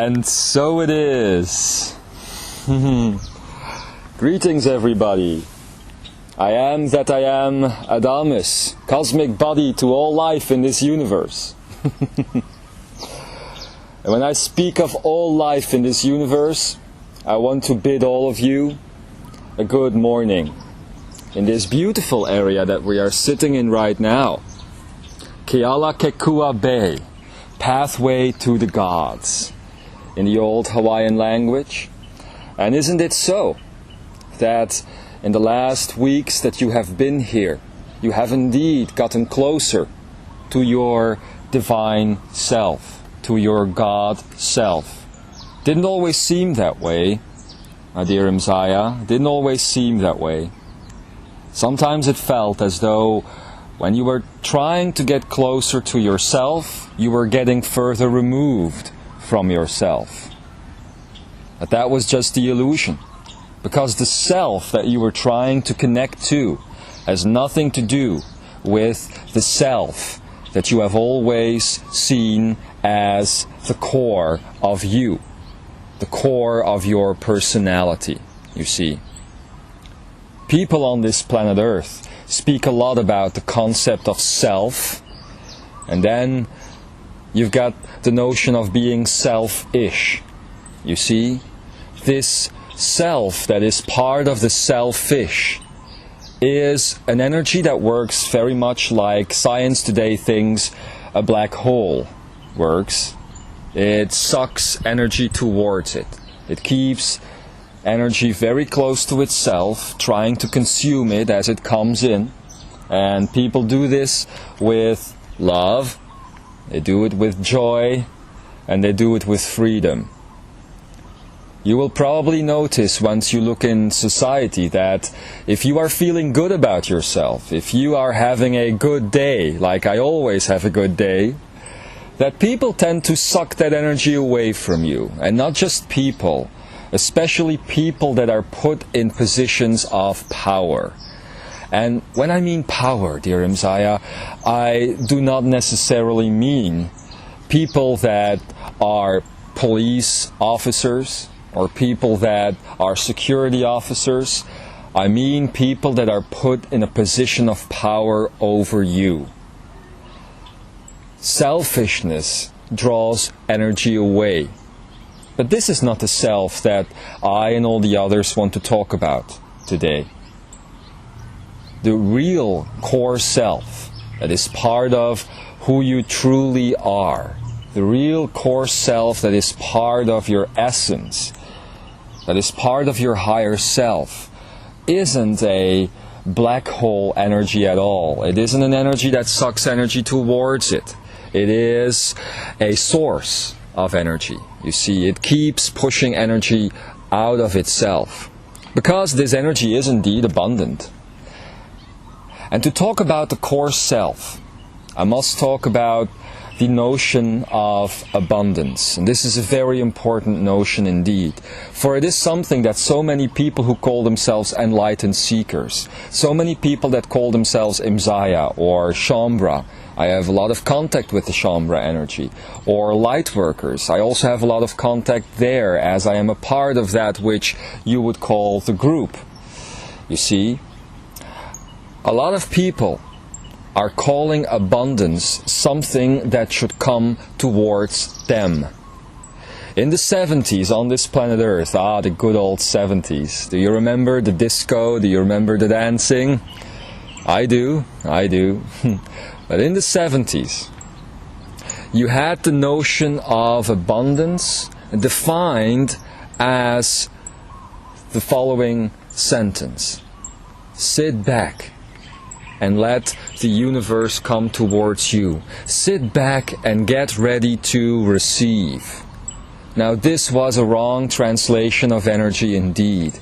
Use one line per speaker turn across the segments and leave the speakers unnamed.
And so it is. Greetings, everybody. I am that I am Adamus, cosmic body to all life in this universe. And when I speak of all life in this universe, I want to bid all of you a good morning in this beautiful area that we are sitting in right now. Keala Kekua Bay, pathway to the gods, in the old Hawaiian language. And isn't it so that in the last weeks that you have been here, you have indeed gotten closer to your divine self, to your God self? Didn't always seem that way, my dear Imzaia. Didn't always seem that way. Sometimes it felt as though when you were trying to get closer to yourself, you were getting further removed from yourself. But that was just the illusion, because the self that you were trying to connect to has nothing to do with the self that you have always seen as the core of you, the core of your personality, you see. People on this planet Earth speak a lot about the concept of self, and then you've got the notion of being selfish. You see, this self that is part of the selfish is an energy that works very much like science today thinks a black hole works. It sucks energy towards it. It keeps energy very close to itself, trying to consume it as it comes in. And people do this with love, they do it with joy, and they do it with freedom. You will probably notice once you look in society that if you are feeling good about yourself, if you are having a good day, like I always have a good day, that people tend to suck that energy away from you. And not just people, especially people that are put in positions of power. And when I mean power, dear Imzaia, I do not necessarily mean people that are police officers or people that are security officers. I mean people that are put in a position of power over you. Selfishness draws energy away. But this is not the self that I and all the others want to talk about today. The real core self that is part of who you truly are, the real core self that is part of your essence, that is part of your higher self, isn't a black hole energy at all. It isn't an energy that sucks energy towards it. It is a source of energy. You see, it keeps pushing energy out of itself, because this energy is indeed abundant. And to talk about the core self, I must talk about the notion of abundance. And this is a very important notion indeed, for it is something that so many people who call themselves enlightened seekers, so many people that call themselves Imzaia or Shambra, I have a lot of contact with the Shambra energy, or light workers. I also have a lot of contact there, as I am a part of that which you would call the group. You see, a lot of people are calling abundance something that should come towards them. In the 70s on this planet Earth, the good old 70s, do you remember the disco? Do you remember the dancing? I do. But in the 70s, you had the notion of abundance defined as the following sentence: sit back and let the universe come towards you. Sit back and get ready to receive. Now, this was a wrong translation of energy indeed.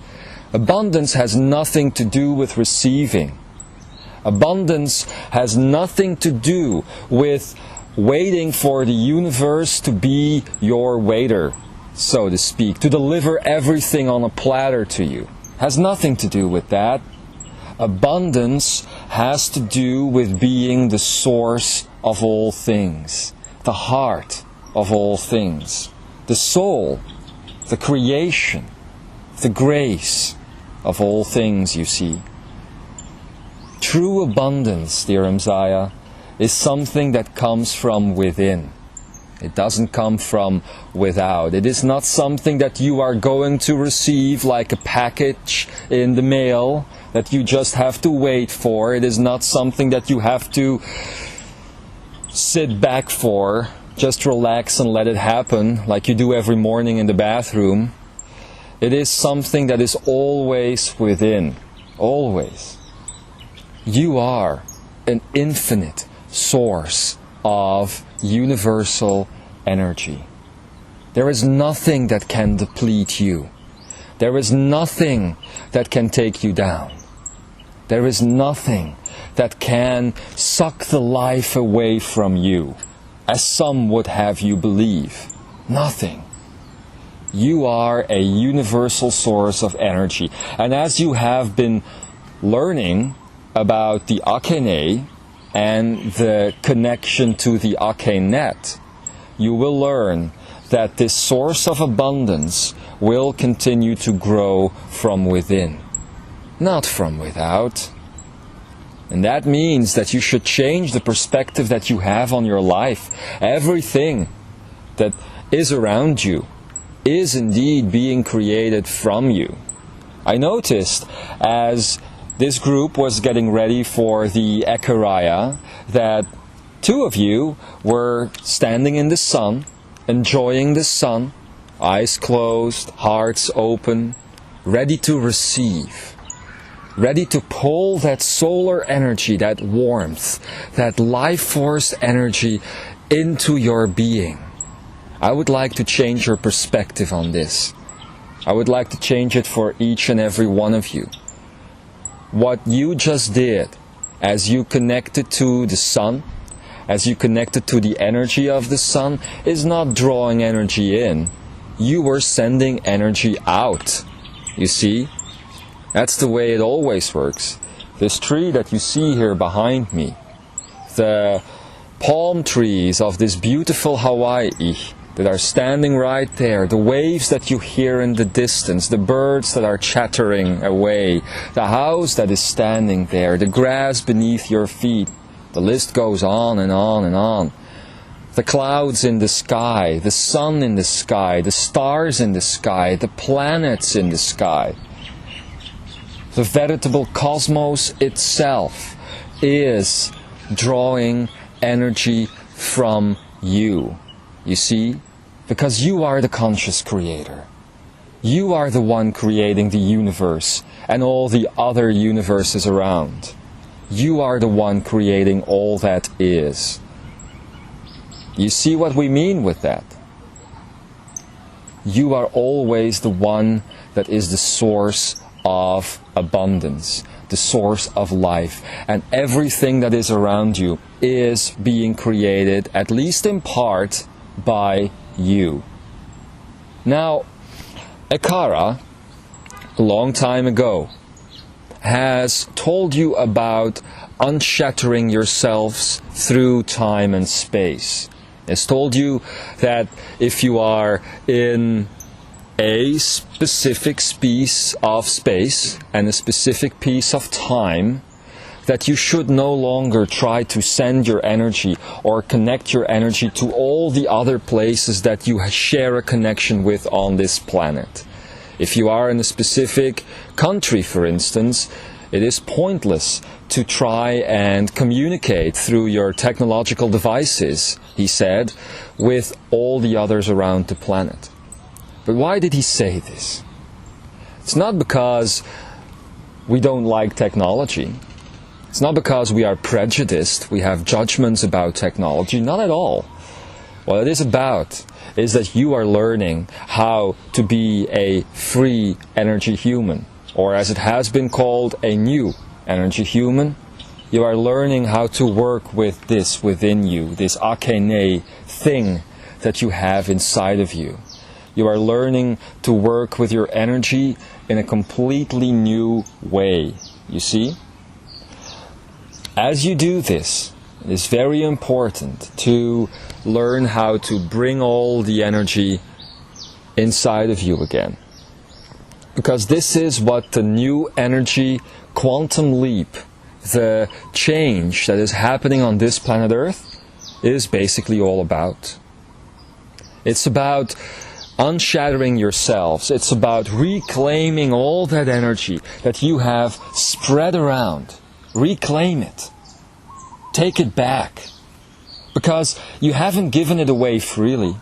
Abundance has nothing to do with receiving. Abundance has nothing to do with waiting for the universe to be your waiter, so to speak, to deliver everything on a platter to you. Has nothing to do with that. Abundance has to do with being the source of all things, the heart of all things. the soul, the creation, the grace of all things, you see. True abundance, dear Imzaia, is something that comes from within. It doesn't come from without. It is not something that you are going to receive like a package in the mail that you just have to wait for. It is not something that you have to sit back for. Just relax and let it happen like you do every morning in the bathroom. It is something that is always within. Always. You are an infinite source of universal energy. There is nothing that can deplete you. There is nothing that can take you down. There is nothing that can suck the life away from you, as some would have you believe. Nothing. You are a universal source of energy. And as you have been learning about the Akene and the connection to the Akenet, you will learn that this source of abundance will continue to grow from within, not from without. And that means that you should change the perspective that you have on your life. Everything that is around you is indeed being created from you. I noticed as this group was getting ready for the Ekaraya that two of you were standing in the sun, enjoying the sun, eyes closed, hearts open, ready to receive, ready to pull that solar energy, that warmth, that life force energy into your being. I would like to change your perspective on this. I would like to change it for each and every one of you. What you just did, as you connected to the sun, as you connected to the energy of the sun, is not drawing energy in. You were sending energy out. You see? That's the way it always works. This tree that you see here behind me, the palm trees of this beautiful Hawaii that are standing right there, the waves that you hear in the distance, the birds that are chattering away, the house that is standing there, the grass beneath your feet, the list goes on and on and on. The clouds in the sky, the sun in the sky, the stars in the sky, the planets in the sky. The veritable cosmos itself is drawing energy from you. You see? Because you are the conscious creator. You are the one creating the universe and all the other universes around. You are the one creating all that is. You see what we mean with that? You are always the one that is the source of abundance, the source of life, and everything that is around you is being created, at least in part, by you. Now, Ekara, a long time ago, has told you about unshattering yourselves through time and space. It's told you that if you are in a specific piece of space and a specific piece of time, that you should no longer try to send your energy or connect your energy to all the other places that you share a connection with on this planet. If you are in a specific country, for instance, it is pointless to try and communicate through your technological devices, he said, with all the others around the planet. But why did he say this? It's not because we don't like technology. It's not because we are prejudiced, we have judgments about technology, not at all. What it is about is that you are learning how to be a free energy human, or as it has been called, a new energy human. You are learning how to work with this within you, this Akene thing that you have inside of you. You are learning to work with your energy in a completely new way, you see? As you do this, it is very important to learn how to bring all the energy inside of you again. Because this is what the new energy quantum leap, the change that is happening on this planet Earth, is basically all about. It's about unshattering yourselves. It's about reclaiming all that energy that you have spread around. Reclaim it. Take it back. Because you haven't given it away freely.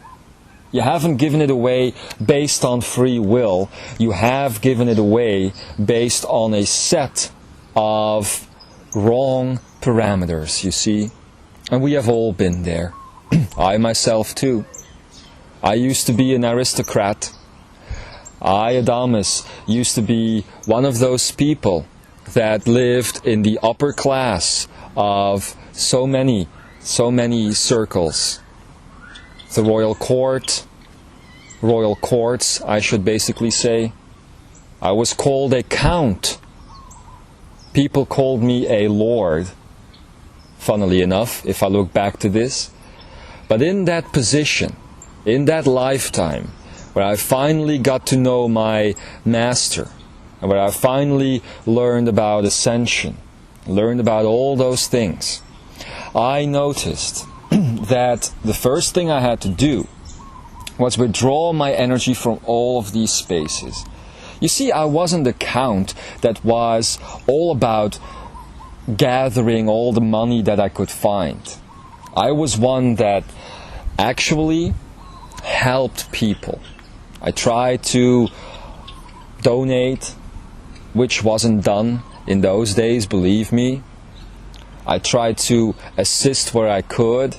You haven't given it away based on free will. You have given it away based on a set of wrong parameters, you see. And we have all been there. I myself too. I used to be an aristocrat. I, Adamus, used to be one of those people that lived in the upper class of so many circles. The royal courts, I should basically say. I was called a count. People called me a lord, funnily enough, if I look back to this. But in that position, in that lifetime, where I finally got to know my master, and where I finally learned about ascension, learned about all those things, I noticed that the first thing I had to do was withdraw my energy from all of these spaces. You see, I wasn't the count that was all about gathering all the money that I could find. I was one that actually helped people. I tried to donate, which wasn't done in those days, believe me. I tried to assist where I could,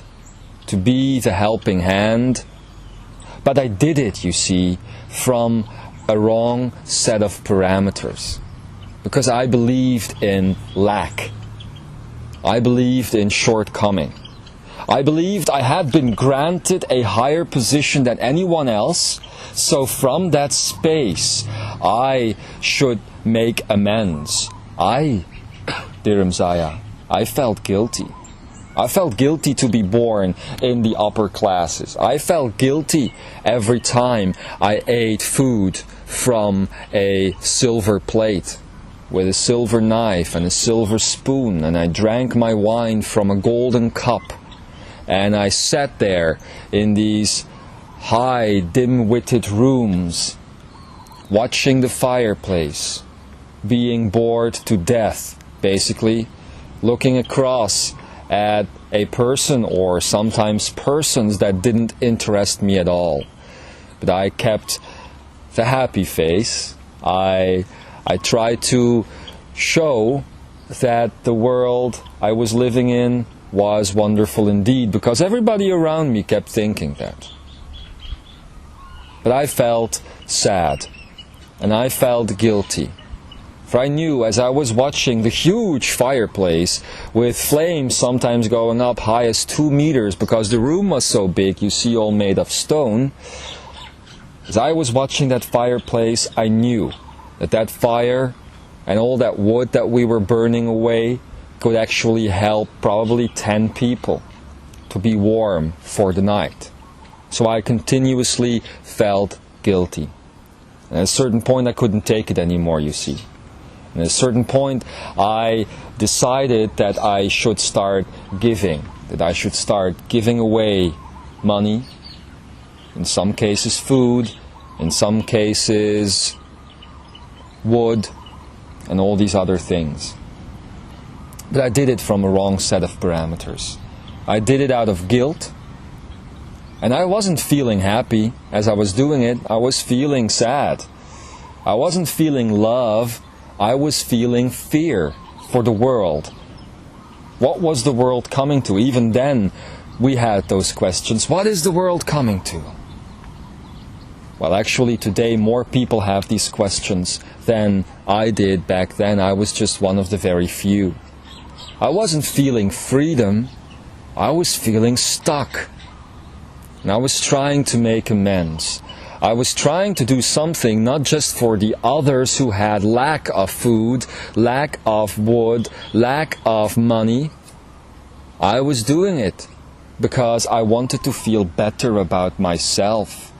to be the helping hand. But I did it, you see, from a wrong set of parameters. Because I believed in lack. I believed in shortcoming. I believed I had been granted a higher position than anyone else, so from that space I should make amends. Dear Imzaia, I felt guilty. I felt guilty to be born in the upper classes. I felt guilty every time I ate food from a silver plate with a silver knife and a silver spoon, and I drank my wine from a golden cup. And I sat there in these high, dim-witted rooms, watching the fireplace, being bored to death, basically, looking across at a person or sometimes persons that didn't interest me at all. But I kept the happy face. I tried to show that the world I was living in was wonderful indeed, because everybody around me kept thinking that. But I felt sad, and I felt guilty. For I knew, as I was watching the huge fireplace, with flames sometimes going up high as 2 meters, because the room was so big, you see, all made of stone. As I was watching that fireplace, I knew that that fire and all that wood that we were burning away could actually help probably 10 people to be warm for the night. So I continuously felt guilty. And at a certain point I couldn't take it anymore, you see. And at a certain point I decided that I should start giving, that I should start giving away money, in some cases food, in some cases wood, and all these other things. But I did it from a wrong set of parameters. I did it out of guilt, and I wasn't feeling happy as I was doing it. I was feeling sad. I wasn't feeling love. I was feeling fear for the world. What was the world coming to? Even then, we had those questions. What is the world coming to? Well, actually, today more people have these questions than I did back then. I was just one of the very few. I wasn't feeling freedom. I was feeling stuck. And I was trying to make amends. I was trying to do something not just for the others who had lack of food, lack of wood, lack of money. I was doing it because I wanted to feel better about myself.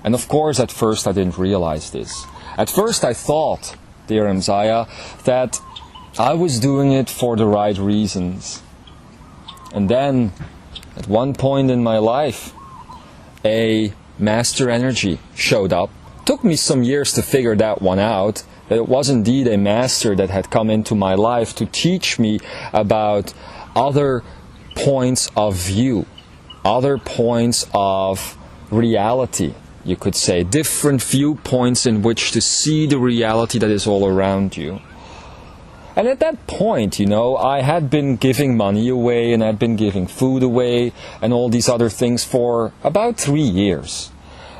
And of course, at first I didn't realize this. At first I thought, dear Imzaia, that I was doing it for the right reasons. And then, at one point in my life, a master energy showed up. It took me some years to figure that one out, that it was indeed a master that had come into my life to teach me about other points of view, other points of reality, you could say, different viewpoints in which to see the reality that is all around you. And at that point, you know, I had been giving money away and I'd been giving food away and all these other things for about 3 years.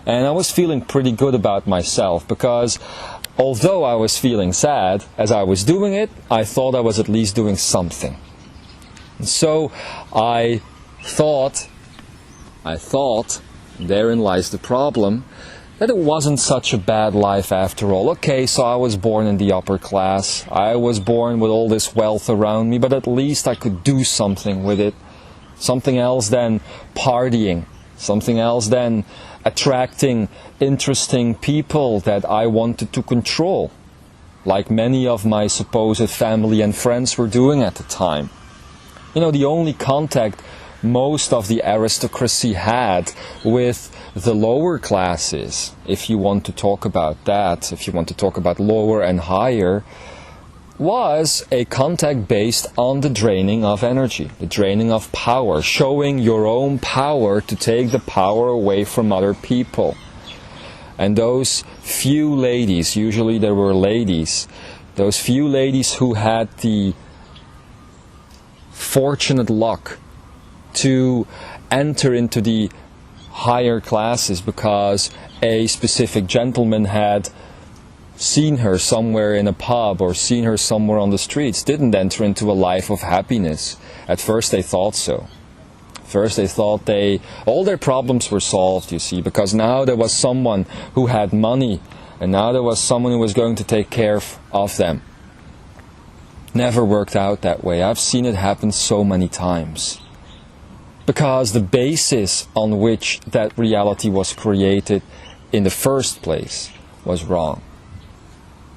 And I was feeling pretty good about myself because although I was feeling sad as I was doing it, I thought I was at least doing something. And so I thought, therein lies the problem, that it wasn't such a bad life after all. Okay, so I was born in the upper class. I was born with all this wealth around me, but at least I could do something with it. Something else than partying. Something else than attracting interesting people that I wanted to control, like many of my supposed family and friends were doing at the time. You know, the only contact most of the aristocracy had with the lower classes, if you want to talk about that, if you want to talk about lower and higher, was a contact based on the draining of energy, the draining of power, showing your own power to take the power away from other people. And those few ladies, usually there were ladies, those few ladies who had the fortunate luck to enter into the higher classes because a specific gentleman had seen her somewhere in a pub or seen her somewhere on the streets, didn't enter into a life of happiness. At first they thought so. First they thought all their problems were solved, you see, because now there was someone who had money and now there was someone who was going to take care of them. Never worked out that way. I've seen it happen so many times. Because the basis on which that reality was created in the first place was wrong.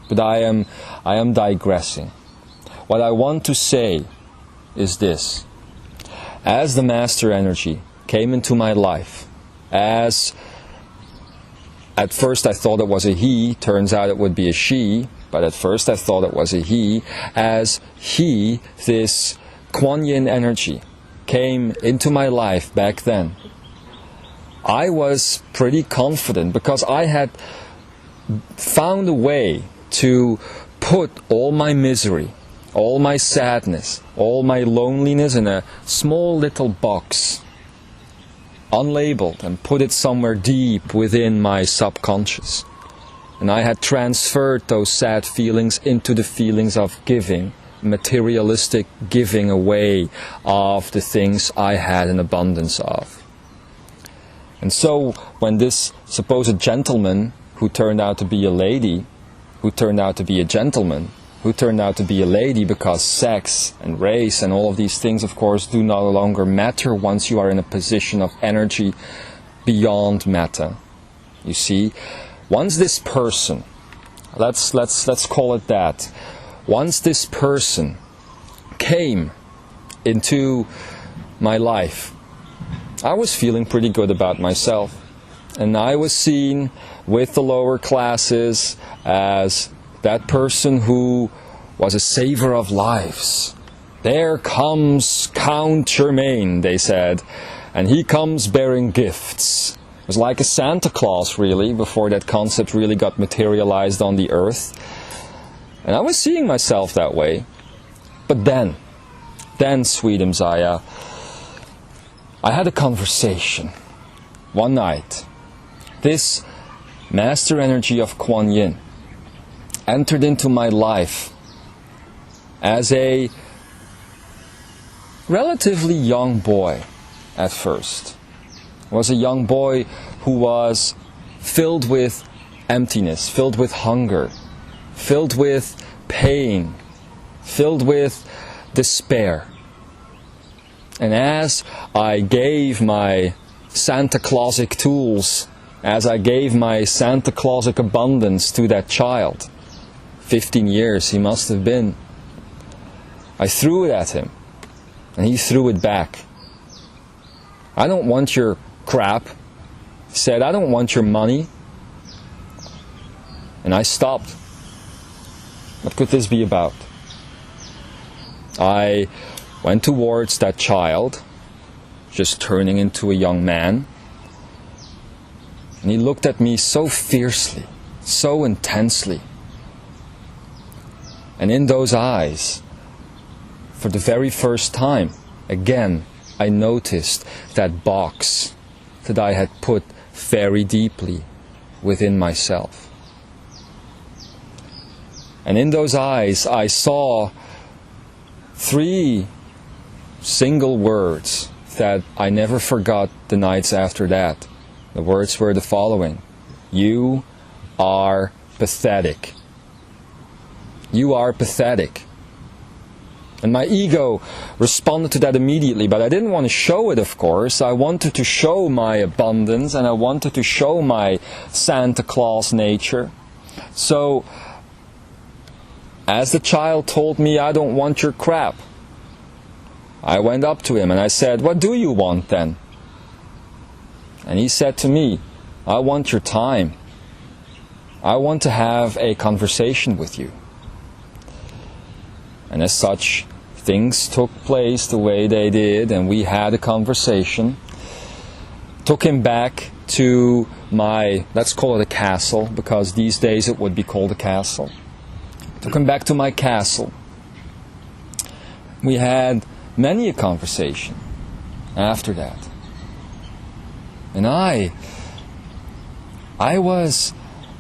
But I am digressing. What I want to say is this. As the master energy came into my life, as at first I thought it was a he, turns out it would be a she, but at first I thought it was a he, as he, this Kuan Yin energy, came into my life back then, I was pretty confident because I had found a way to put all my misery, all my sadness, all my loneliness in a small little box, unlabeled, and put it somewhere deep within my subconscious. And I had transferred those sad feelings into the feelings of giving, materialistic giving away of the things I had an abundance of. And so when this supposed gentleman, who turned out to be a lady, who turned out to be a gentleman, who turned out to be a lady, because sex and race and all of these things, of course, do no longer matter once you are in a position of energy beyond matter. You see, once this person, let's call it that, once this person came into my life, I was feeling pretty good about myself. And I was seen with the lower classes as that person who was a saver of lives. There comes Count Germain, they said, and he comes bearing gifts. It was like a Santa Claus, really, before that concept really got materialized on the earth. And I was seeing myself that way. But then, sweet Imzaia, I had a conversation one night. This master energy of Kuan Yin entered into my life as a relatively young boy at first. I was a young boy who was filled with emptiness, filled with hunger, filled with pain, filled with despair. And as I gave my Santa Clausic tools as I gave my Santa Clausic abundance to that child, 15 years he must have been, I threw it at him, and he threw it back. I don't want your crap. He said, I don't want your money. And I stopped. What could this be about? I went towards that child, just turning into a young man, and he looked at me so fiercely, so intensely. And in those eyes, for the very first time, again, I noticed that box that I had put very deeply within myself. And in those eyes, I saw 3 single words that I never forgot the nights after that. The words were the following: you are pathetic. You are pathetic. And my ego responded to that immediately, but I didn't want to show it, of course. I wanted to show my abundance, and I wanted to show my Santa Claus nature. So, as the child told me, I don't want your crap, I went up to him and I said, what do you want then? And he said to me, I want your time. I want to have a conversation with you. And as such, things took place the way they did, and we had a conversation. Took him back to my, let's call it a castle, because these days it would be called a castle. Took him back to my castle. We had many a conversation after that. And I was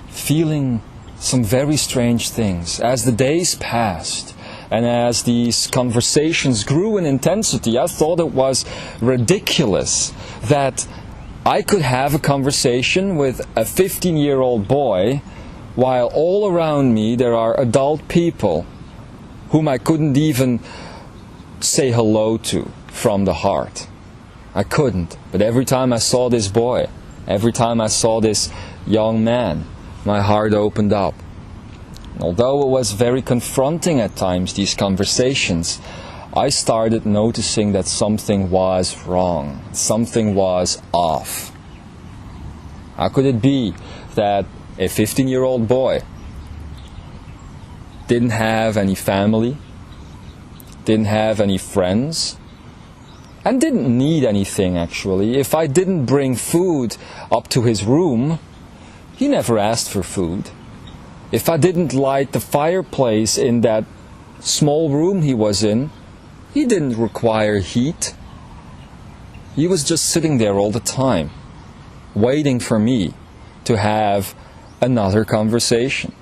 feeling some very strange things as the days passed. And as these conversations grew in intensity, I thought it was ridiculous that I could have a conversation with a 15-year-old boy while all around me there are adult people whom I couldn't even say hello to from the heart. I couldn't. But every time I saw this boy, every time I saw this young man, my heart opened up. Although it was very confronting at times, these conversations, I started noticing that something was wrong. Something was off. How could it be that a 15-year-old boy didn't have any family, didn't have any friends, and didn't need anything actually? If I didn't bring food up to his room, he never asked for food. If I didn't light the fireplace in that small room he was in, he didn't require heat. He was just sitting there all the time, waiting for me to have another conversation.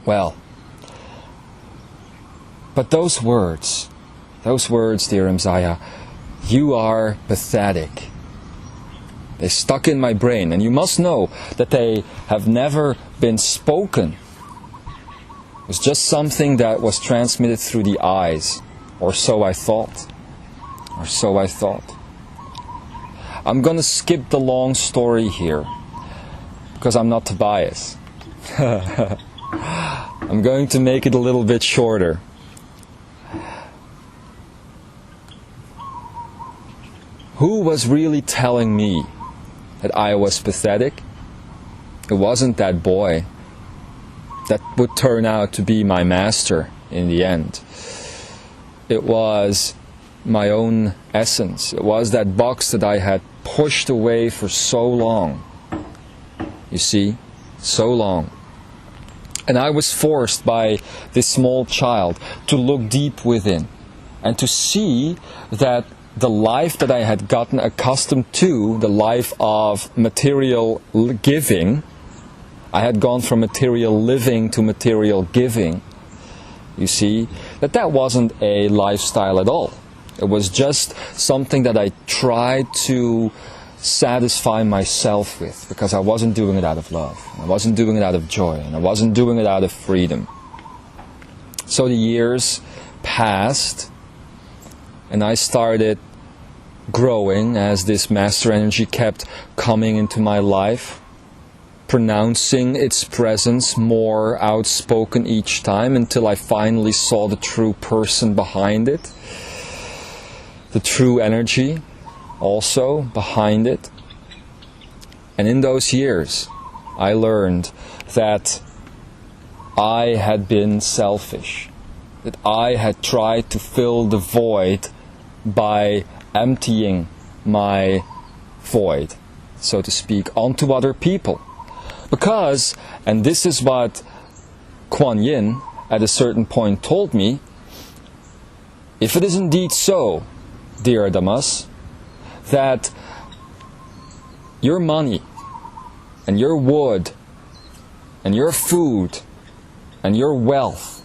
Well, but those words, dear Imzaia, you are pathetic. They stuck in my brain, and you must know that they have never been spoken. It was just something that was transmitted through the eyes, or so I thought. Or so I thought. I'm going to skip the long story here, because I'm not Tobias. I'm going to make it a little bit shorter. Who was really telling me that I was pathetic? It wasn't that boy that would turn out to be my master in the end. It was my own essence. It was that box that I had pushed away for so long. You see, so long. And I was forced by this small child to look deep within and to see that the life that I had gotten accustomed to, the life of material giving, I had gone from material living to material giving. You see, that wasn't a lifestyle at all. It was just something that I tried to satisfy myself with, because I wasn't doing it out of love. I wasn't doing it out of joy, and I wasn't doing it out of freedom. So the years passed, and I started growing as this master energy kept coming into my life, pronouncing its presence more outspoken each time, until I finally saw the true person behind it, the true energy also behind it. And in those years, I learned that I had been selfish, that I had tried to fill the void by emptying my void, so to speak, onto other people. Because, and this is what Kuan Yin at a certain point told me, if it is indeed so, dear Adamus, that your money and your wood and your food and your wealth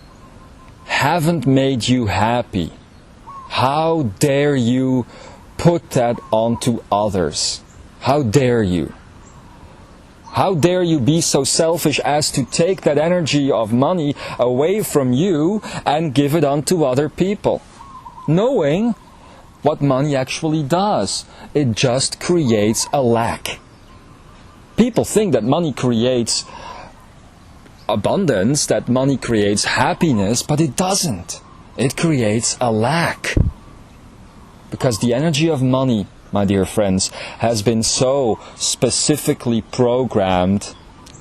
haven't made you happy, how dare you put that onto others? How dare you? How dare you be so selfish as to take that energy of money away from you and give it onto other people? Knowing what money actually does. It just creates a lack. People think that money creates abundance, that money creates happiness, but it doesn't. It creates a lack. Because the energy of money, my dear friends, has been so specifically programmed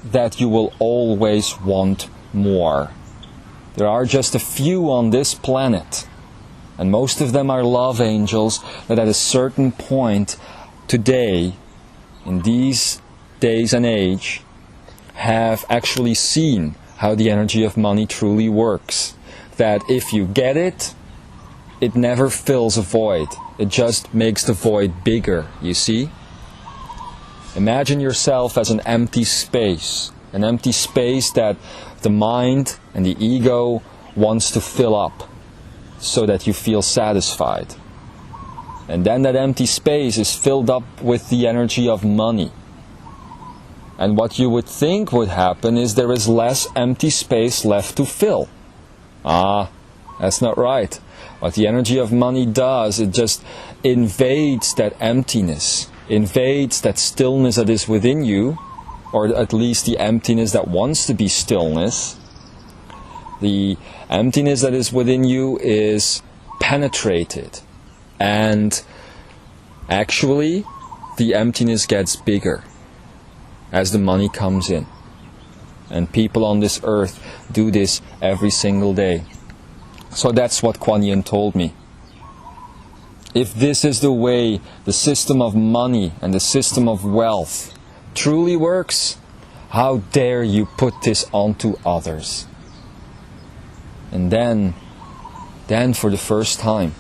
that you will always want more. There are just a few on this planet, and most of them are love angels, that at a certain point today, in these days and age, have actually seen how the energy of money truly works. That if you get it, it never fills a void. It just makes the void bigger, you see? Imagine yourself as an empty space that the mind and the ego wants to fill up so that you feel satisfied. And then that empty space is filled up with the energy of money. And what you would think would happen is there is less empty space left to fill. That's not right. What the energy of money does, it just invades that emptiness, invades that stillness that is within you, or at least the emptiness that wants to be stillness. The emptiness that is within you is penetrated, and actually the emptiness gets bigger as the money comes in. And people on this earth do this every single day. So that's what Kuan Yin told me. If this is the way the system of money and the system of wealth truly works, how dare you put this onto others? And then for the first time,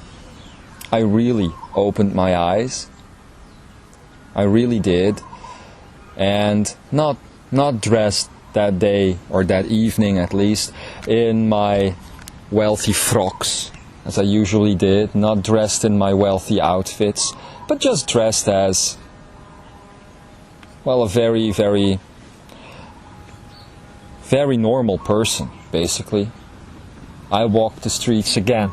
I really opened my eyes. I really did. And not dressed that day, or that evening at least, in my wealthy frocks, as I usually did, not dressed in my wealthy outfits, but just dressed as, well, a very, very, very normal person, basically. I walked the streets again,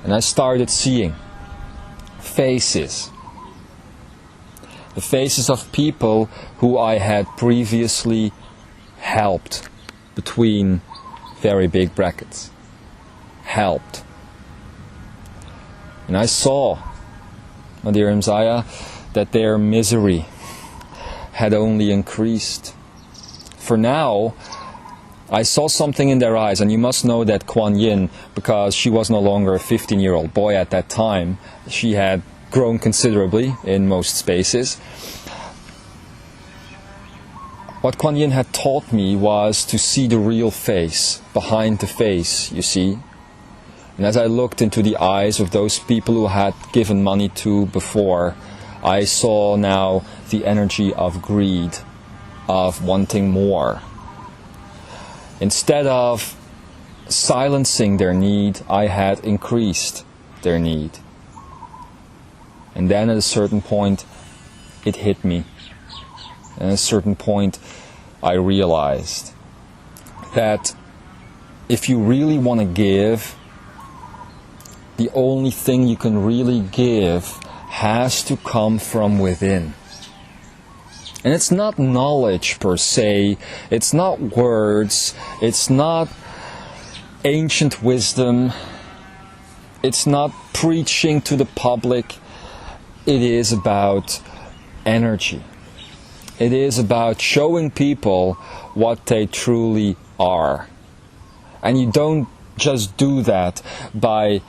and I started seeing faces. The faces of people who I had previously helped, between very big brackets. Helped. And I saw, my dear Imzaia, that their misery had only increased. For now, I saw something in their eyes, and you must know that Kuan Yin, because she was no longer a 15-year-old boy at that time, she had grown considerably in most spaces. What Kuan Yin had taught me was to see the real face, behind the face, you see. And as I looked into the eyes of those people who had given money to before, I saw now the energy of greed, of wanting more. Instead of silencing their need, I had increased their need. And then at a certain point, it hit me. And at a certain point, I realized that if you really want to give, the only thing you can really give has to come from within. And it's not knowledge per se, it's not words, it's not ancient wisdom, it's not preaching to the public. It is about energy. It is about showing people what they truly are. And you don't just do that by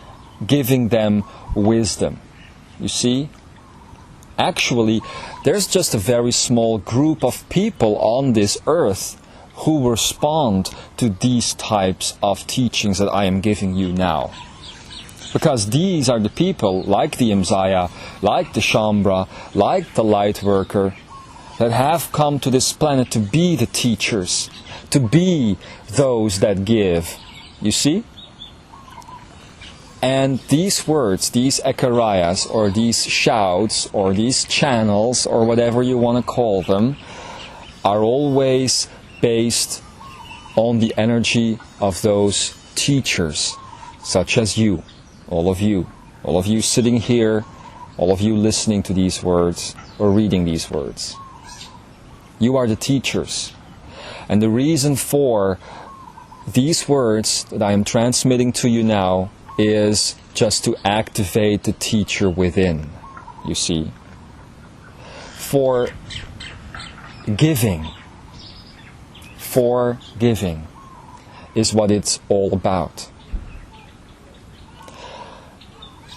giving them wisdom. You see? Actually, there's just a very small group of people on this earth who respond to these types of teachings that I am giving you now. Because these are the people, like the Imzaia, like the Shambra, like the light worker, that have come to this planet to be the teachers, to be those that give. You see? And these words, these ekarayas, or these shouts, or these channels, or whatever you want to call them, are always based on the energy of those teachers, such as you, all of you sitting here, all of you listening to these words, or reading these words. You are the teachers. And the reason for these words that I am transmitting to you now is just to activate the teacher within, you see. For giving is what it's all about.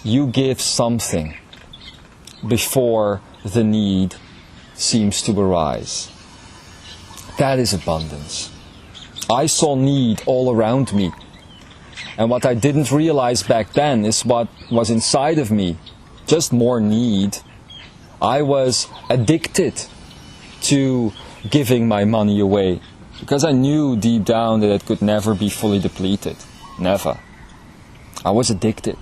You give something before the need seems to arise. That is abundance. I saw need all around me. And what I didn't realize back then is what was inside of me. Just more need. I was addicted to giving my money away. Because I knew deep down that it could never be fully depleted. Never. I was addicted.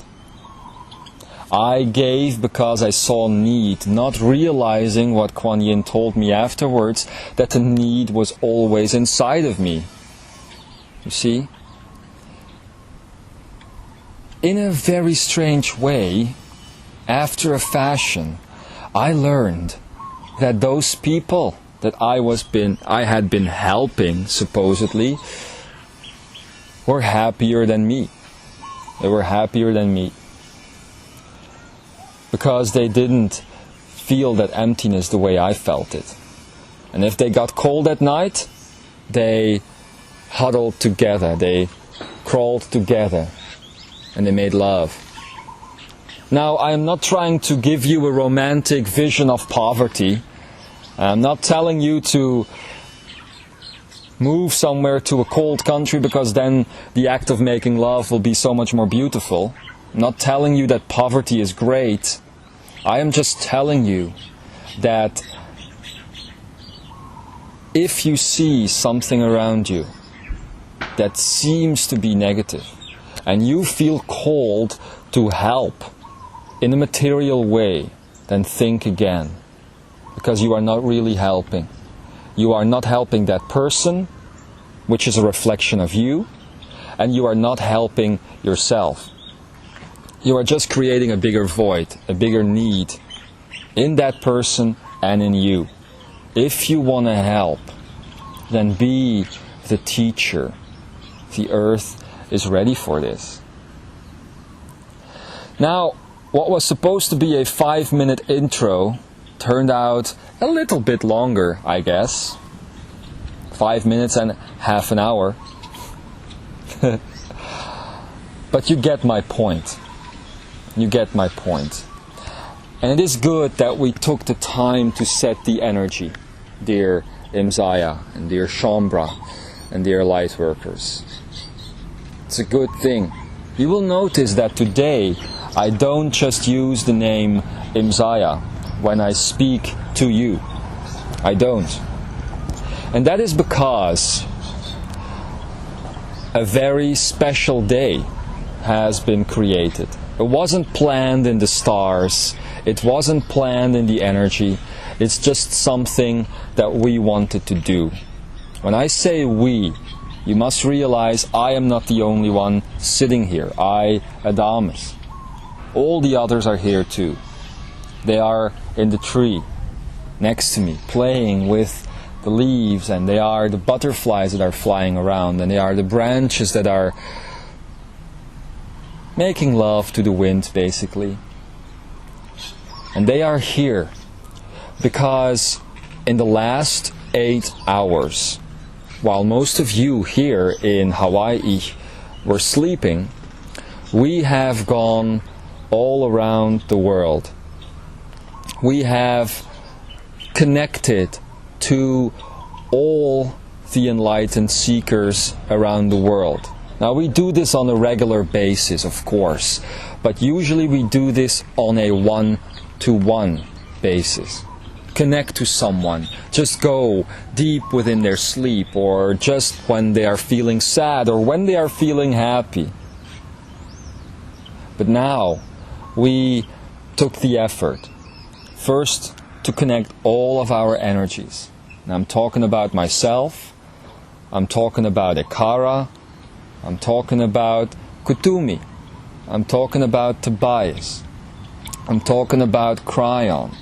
I gave because I saw need, not realizing what Kuan Yin told me afterwards, that the need was always inside of me. You see? In a very strange way, after a fashion, I learned that those people that I had been helping, supposedly, were happier than me. They were happier than me. Because they didn't feel that emptiness the way I felt it. And if they got cold at night, they huddled together, they crawled together, and they made love. Now, I am not trying to give you a romantic vision of poverty. I'm not telling you to move somewhere to a cold country because then the act of making love will be so much more beautiful. I'm not telling you that poverty is great. I am just telling you that if you see something around you that seems to be negative and you feel called to help in a material way, then think again. Because you are not really helping. You are not helping that person, which is a reflection of you, and you are not helping yourself. You are just creating a bigger void, a bigger need in that person and in you. If you want to help, then be the teacher. The earth is ready for this. Now, what was supposed to be a 5-minute intro turned out a little bit longer, I guess. 5 minutes and half an hour. But you get my point. You get my point. And it is good that we took the time to set the energy, dear Imzaia and dear Shambra and dear light workers. It's a good thing. You will notice that today I don't just use the name Imzaia when I speak to you. I don't. And that is because a very special day has been created. It wasn't planned in the stars. It wasn't planned in the energy. It's just something that we wanted to do. When I say we, you must realize I am not the only one sitting here. I, Adamus. All the others are here too. They are in the tree next to me, playing with the leaves, and they are the butterflies that are flying around, and they are the branches that are making love to the wind, basically. And they are here because in the last 8 hours, while most of you here in Hawaii were sleeping, we have gone all around the world. We have connected to all the enlightened seekers around the world. Now, we do this on a regular basis, of course, but usually we do this on a one-to-one basis. Connect to someone, just go deep within their sleep, or just when they are feeling sad or when they are feeling happy. But now we took the effort first to connect all of our energies. And I'm talking about myself, I'm talking about Ekara, I'm talking about Kutumi, I'm talking about Tobias, I'm talking about Cryon,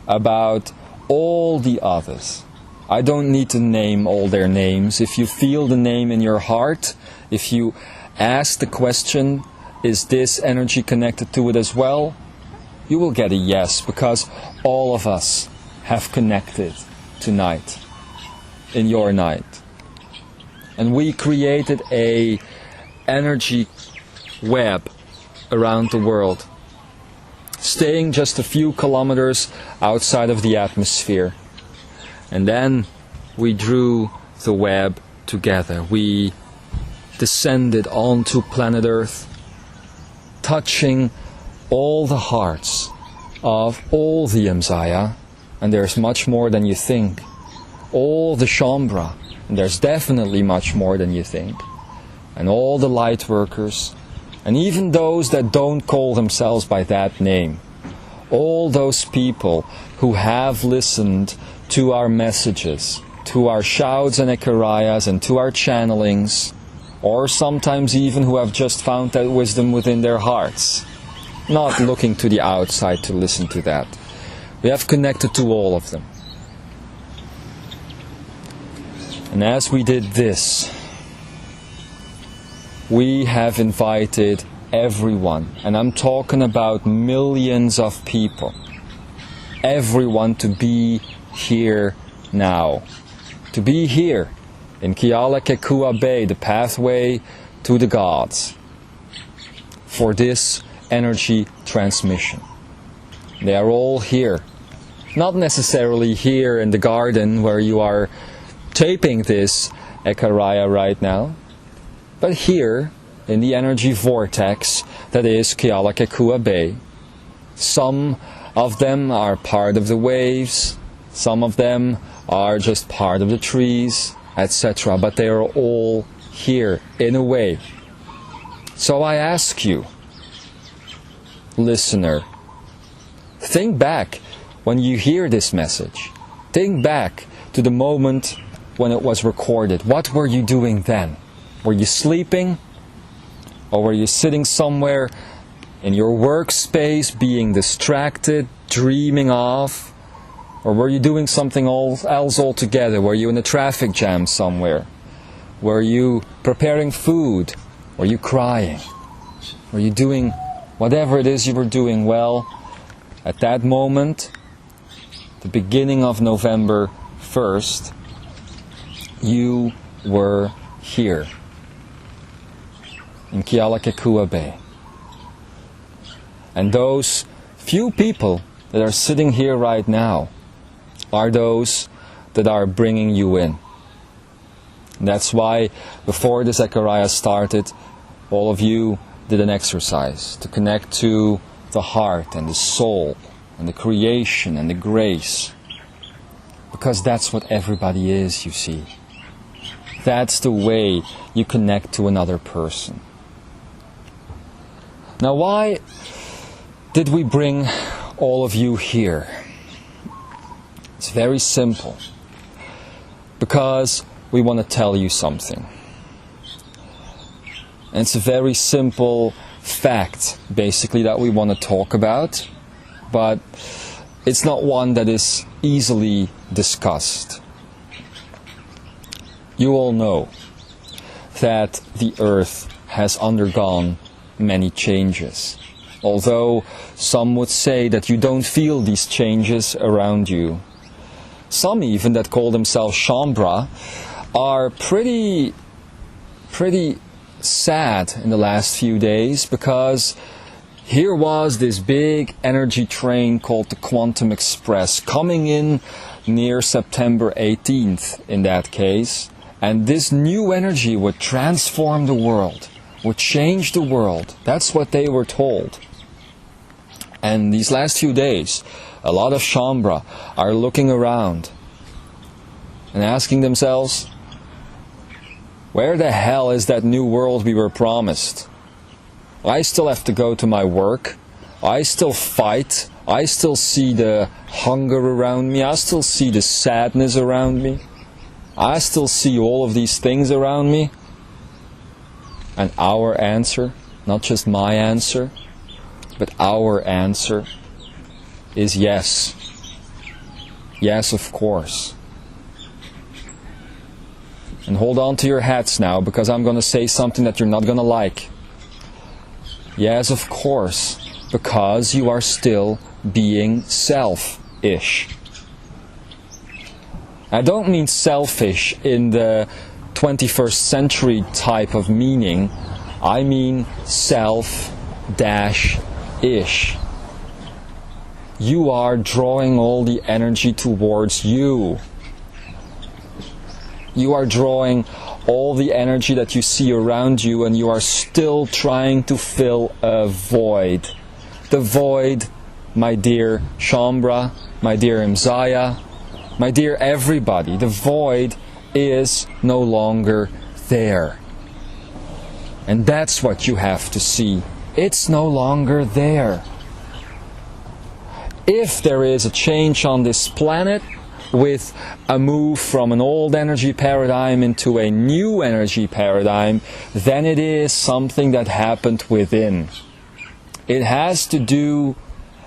about all the others. I don't need to name all their names. If you feel the name in your heart, if you ask the question, is this energy connected to it as well? You will get a yes, because all of us have connected tonight, in your night. And we created a energy web around the world, staying just a few kilometers outside of the atmosphere. And then we drew the web together. We descended onto planet Earth, touching all the hearts of all the Imzaia, and there's much more than you think. All the Shambra, and there's definitely much more than you think. And all the light workers, and even those that don't call themselves by that name. All those people who have listened to our messages, to our shouts and ekarayas, and to our channelings, or sometimes even who have just found that wisdom within their hearts, not looking to the outside to listen to that. We have connected to all of them. And as we did this, we have invited everyone, and I'm talking about millions of people, everyone to be here now, to be here in Kealakekua Bay, the pathway to the gods, for this energy transmission. They are all here, not necessarily here in the garden where you are taping this Ekaraya right now, but here in the energy vortex that is Kealakekua Bay. Some of them are part of the waves, some of them are just part of the trees, etc. But they are all here in a way. So I ask you, listener, think back when you hear this message. Think back to the moment when it was recorded. What were you doing then? Were you sleeping? Or were you sitting somewhere in your workspace being distracted, dreaming of? Or were you doing something else altogether? Were you in a traffic jam somewhere? Were you preparing food? Were you crying? Were you doing whatever it is you were doing? Well, at that moment, the beginning of November 1st, you were here in Kealakekua Bay. And those few people that are sitting here right now are those that are bringing you in. And that's why before this Ekaraya started, all of you did an exercise to connect to the heart and the soul and the creation and the grace. Because that's what everybody is, you see. That's the way you connect to another person. Now, why did we bring all of you here? It's very simple. Because we want to tell you something. And it's a very simple fact, basically, that we want to talk about, but it's not one that is easily discussed. You all know that the earth has undergone many changes. Although some would say that you don't feel these changes around you. Some even that call themselves Shambra are pretty sad in the last few days, because here was this big energy train called the Quantum Express coming in near September 18th in that case, and this new energy would transform the world, would change the world. That's what they were told. And these last few days, a lot of Shambra are looking around and asking themselves, where the hell is that new world we were promised? I still have to go to my work. I still fight. I still see the hunger around me. I still see the sadness around me. I still see all of these things around me. And our answer, not just my answer, but our answer is yes. Yes, of course. And hold on to your hats now, because I'm going to say something that you're not going to like. Yes, of course, because you are still being selfish. I don't mean selfish in the 21st century type of meaning. I mean self-ish. You are drawing all the energy towards you. You are drawing all the energy that you see around you, and you are still trying to fill a void. The void, my dear Shambra, my dear Imzaia, my dear everybody, the void is no longer there. And that's what you have to see. It's no longer there. If there is a change on this planet, with a move from an old energy paradigm into a new energy paradigm, then it is something that happened within. It has to do,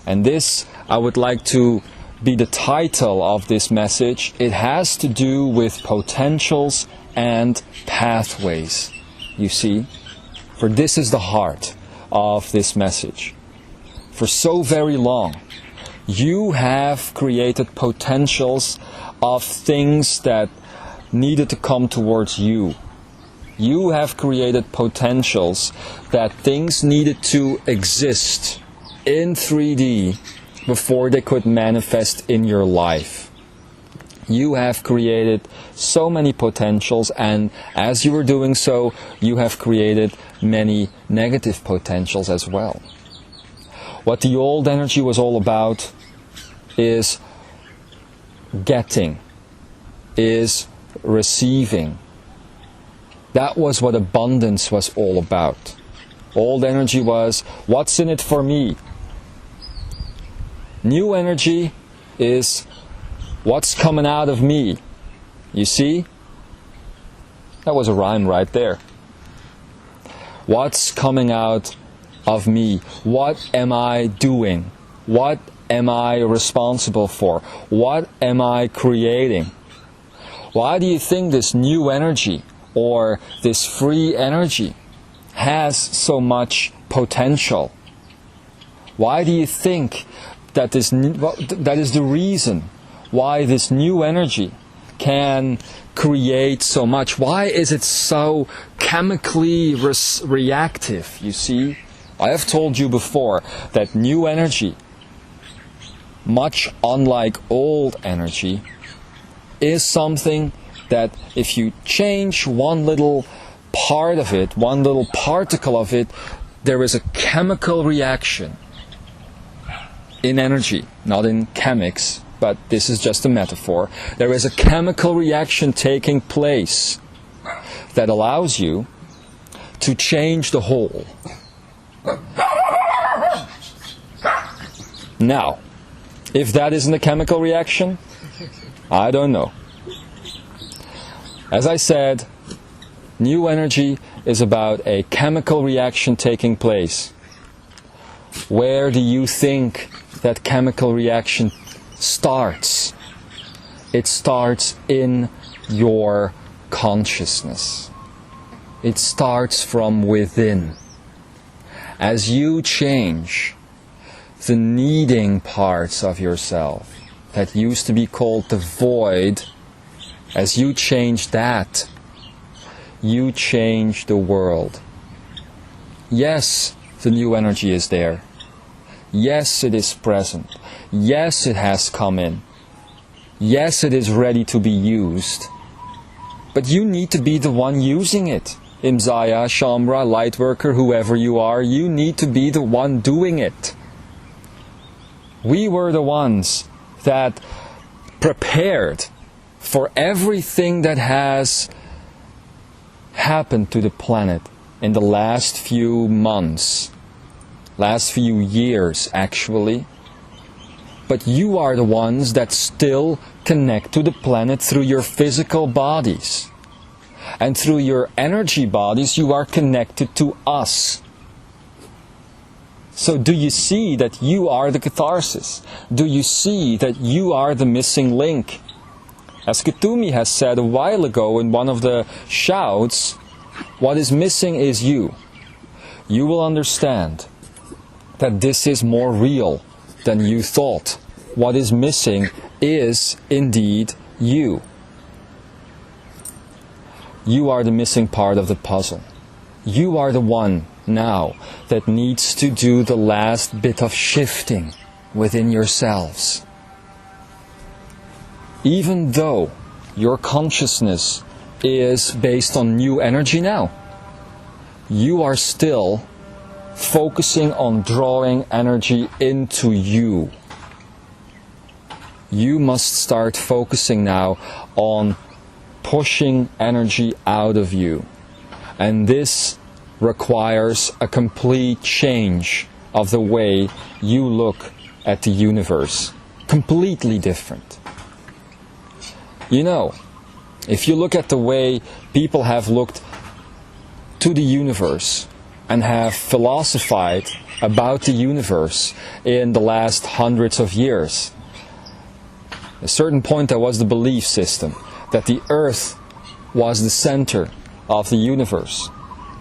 and this I would like to be the title of this message, it has to do with potentials and pathways. You see? For this is the heart of this message. For so very long, you have created potentials of things that needed to come towards you. You have created potentials that things needed to exist in 3D before they could manifest in your life. You have created so many potentials, and as you were doing so, you have created many negative potentials as well. What the old energy was all about is getting, is receiving. That was what abundance was all about. Old energy was, what's in it for me? New energy is, what's coming out of me? You see? That was a rhyme right there. What's coming out of me? What am I doing? What am I responsible for? What am I creating? Why do you think this new energy or this free energy has so much potential? Why do you think that that is the reason why this new energy can create so much? Why is it so chemically reactive? You see, I have told you before that new energy, much unlike old energy, is something that if you change one little part of it, one little particle of it, there is a chemical reaction in energy, not in chemics, but this is just a metaphor. There is a chemical reaction taking place that allows you to change the whole. Now, if that isn't a chemical reaction, I don't know. As I said, new energy is about a chemical reaction taking place. Where do you think that chemical reaction starts? It starts in your consciousness. It starts from within. As you change the needing parts of yourself that used to be called the void, as you change that, you change the world. Yes, the new energy is there. Yes, it is present. Yes, it has come in. Yes, it is ready to be used. But you need to be the one using it. Imzaia, Shambra, Lightworker, whoever you are, you need to be the one doing it. We were the ones that prepared for everything that has happened to the planet in the last few months, last few years actually. But you are the ones that still connect to the planet through your physical bodies. And through your energy bodies, you are connected to us. So do you see that you are the catharsis? Do you see that you are the missing link? As Ketumi has said a while ago in one of the shouts, what is missing is you. You will understand that this is more real than you thought. What is missing is indeed you. You are the missing part of the puzzle. You are the one now that needs to do the last bit of shifting within yourselves. Even though your consciousness is based on new energy now, you are still focusing on drawing energy into you. You must start focusing now on pushing energy out of you. And this requires a complete change of the way you look at the universe. Completely different. You know, if you look at the way people have looked to the universe and have philosophized about the universe in the last hundreds of years, at a certain point there was the belief system that the earth was the center of the universe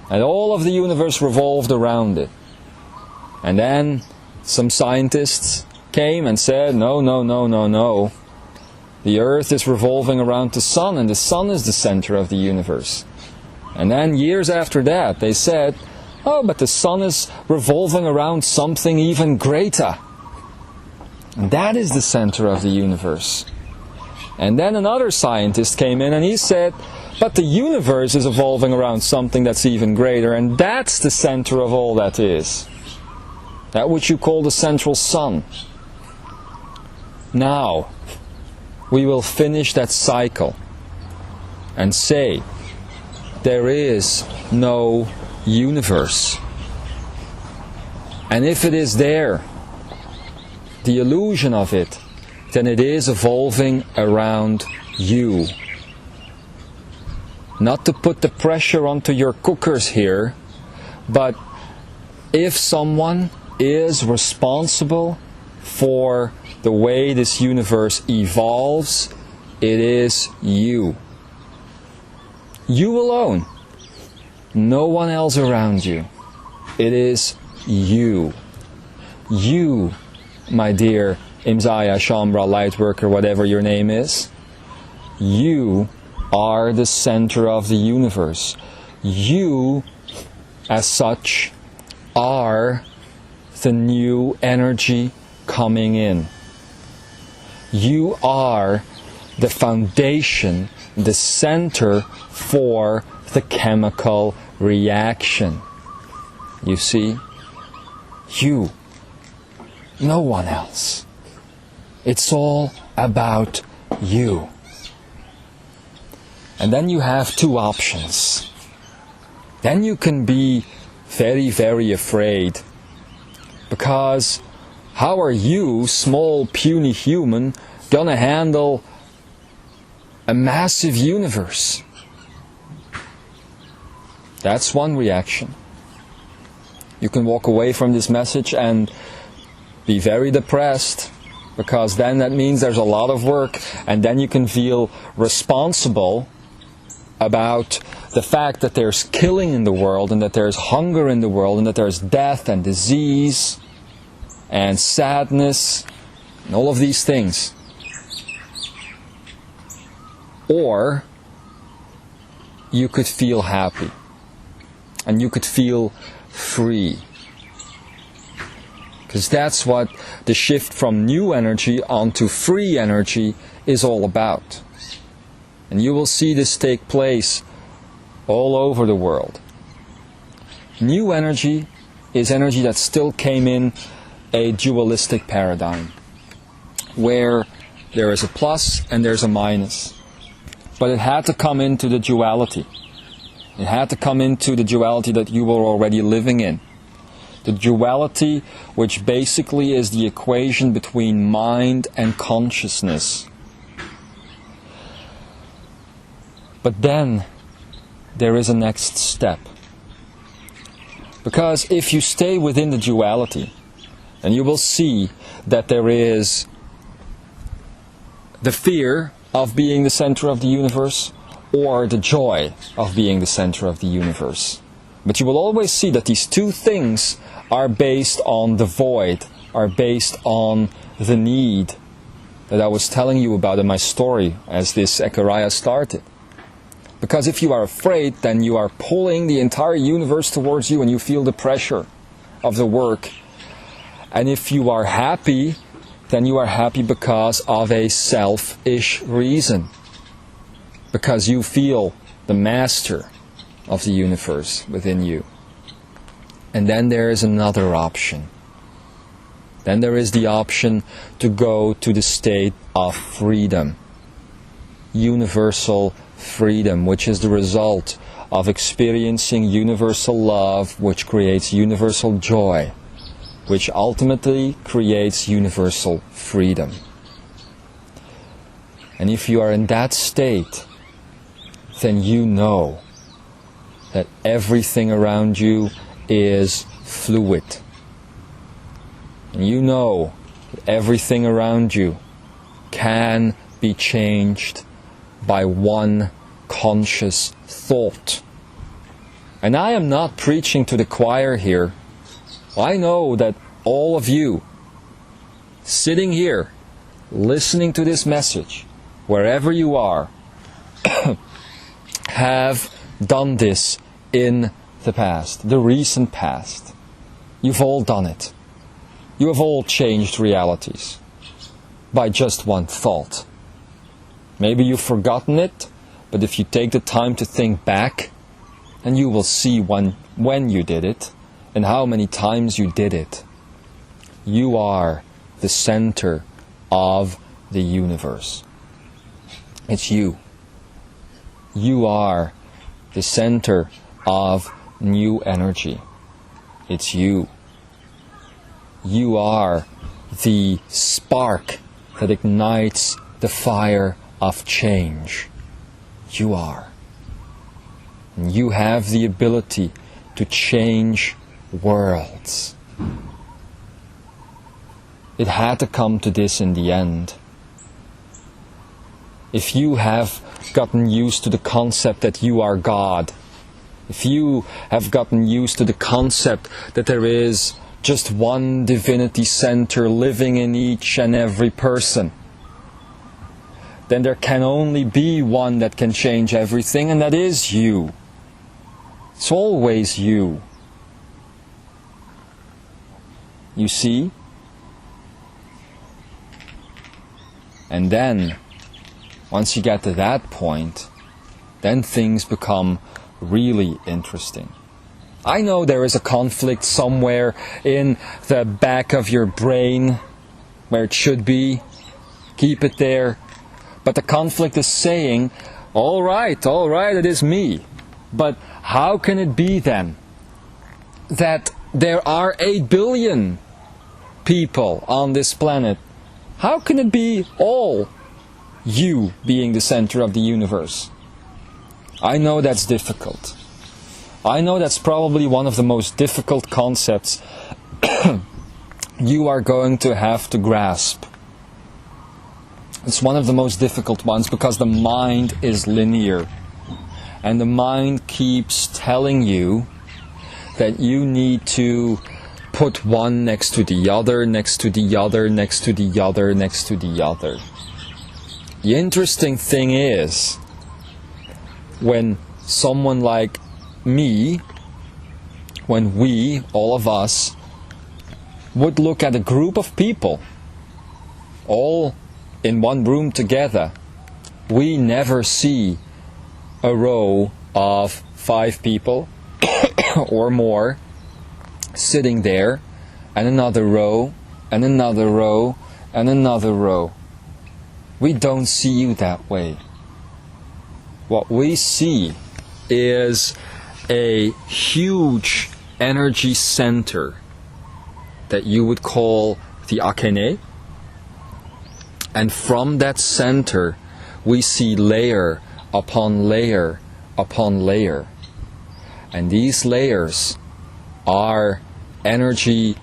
and all of the universe revolved around it. And then some scientists came and said, no, the earth is revolving around the sun and the sun is the center of the universe. And then years after that they said, oh, but the sun is revolving around something even greater. And that is the center of the universe. And then another scientist came in and he said, but the universe is evolving around something that's even greater, and that's the center of all that is. That which you call the central sun. Now, we will finish that cycle and say, there is no universe. And if it is there, the illusion of it, then it is evolving around you. Not to put the pressure onto your cookers here, but if someone is responsible for the way this universe evolves, it is you. You alone. No one else around you. It is you. You, my dear Imzaia, Shambra, Lightworker, whatever your name is, you are the center of the universe. You, as such, are the new energy coming in. You are the foundation, the center for the chemical reaction. You see? You. No one else. It's all about you. And then you have two options. Then you can be very, very afraid. Because how are you, small, puny human, gonna handle a massive universe? That's one reaction. You can walk away from this message and be very depressed, because then that means there's a lot of work, and then you can feel responsible about the fact that there's killing in the world, and that there's hunger in the world, and that there's death and disease and sadness and all of these things. Or you could feel happy, and you could feel free. Because that's what the shift from new energy onto free energy is all about. And you will see this take place all over the world. New energy is energy that still came in a dualistic paradigm, where there is a plus and there's a minus. But it had to come into the duality. It had to come into the duality that you were already living in. The duality, which basically is the equation between mind and consciousness. But then there is a next step. Because if you stay within the duality, then you will see that there is the fear of being the center of the universe, or the joy of being the center of the universe. But you will always see that these two things are based on the void, are based on the need that I was telling you about in my story as this Ekaria started. Because if you are afraid, then you are pulling the entire universe towards you, and you feel the pressure of the work. And if you are happy, then you are happy because of a selfish reason. Because you feel the master of the universe within you. And then there is another option. Then there is the option to go to the state of freedom. Universal freedom, which is the result of experiencing universal love, which creates universal joy, which ultimately creates universal freedom. And if you are in that state, then you know that everything around you is fluid. And you know that everything around you can be changed by one conscious thought. And I am not preaching to the choir here. I know that all of you sitting here, listening to this message, wherever you are, have done this in the past, the recent past. You've all done it. You have all changed realities by just one thought. Maybe you've forgotten it, but if you take the time to think back, then you will see when you did it and how many times you did it. You are the center of the universe. It's you. You are the center of new energy. It's you. You are the spark that ignites the fire of change. You are. And you have the ability to change worlds. It had to come to this in the end. If you have gotten used to the concept that you are God, if you have gotten used to the concept that there is just one divinity center living in each and every person, then there can only be one that can change everything, and that is you. It's always you. You see? And then, once you get to that point, then things become really interesting. I know there is a conflict somewhere in the back of your brain where it should be. Keep it there. But the conflict is saying, all right, it is me. But how can it be then that there are 8 billion people on this planet? How can it be all you being the center of the universe? I know that's difficult. I know that's probably one of the most difficult concepts you are going to have to grasp. It's one of the most difficult ones because the mind is linear. And the mind keeps telling you that you need to put one next to the other, next to the other, next to the other, next to the other. The interesting thing is, when someone like me, when we, all of us, would look at a group of people, all in one room together, we never see a row of 5 people or more sitting there, and another row, and another row, and another row. We don't see you that way. What we see is a huge energy center that you would call the Akene, and from that center we see layer upon layer upon layer, and these layers are energy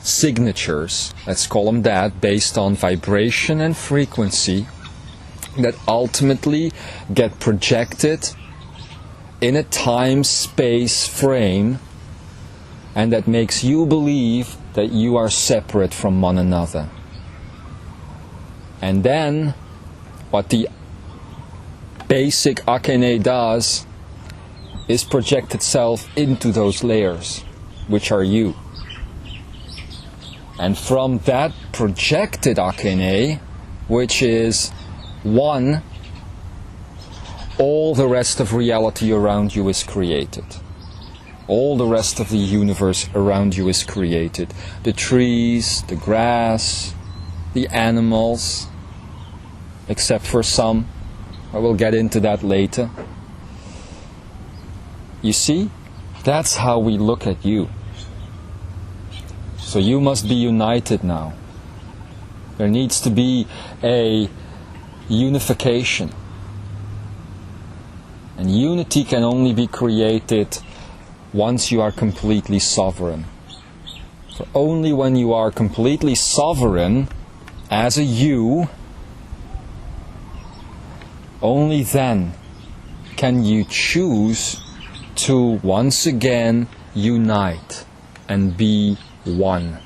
signatures, let's call them that, based on vibration and frequency, that ultimately get projected in a time-space frame, and that makes you believe that you are separate from one another. And then what the basic Akene does is project itself into those layers, which are you. And from that projected Akene, which is one, all the rest of reality around you is created. All the rest of the universe around you is created. The trees, the grass, the animals, except for some. I will get into that later. You see, that's how we look at you. So you must be united now. There needs to be a unification. And unity can only be created once you are completely sovereign. For only when you are completely sovereign as a you, only then can you choose to once again unite and be one.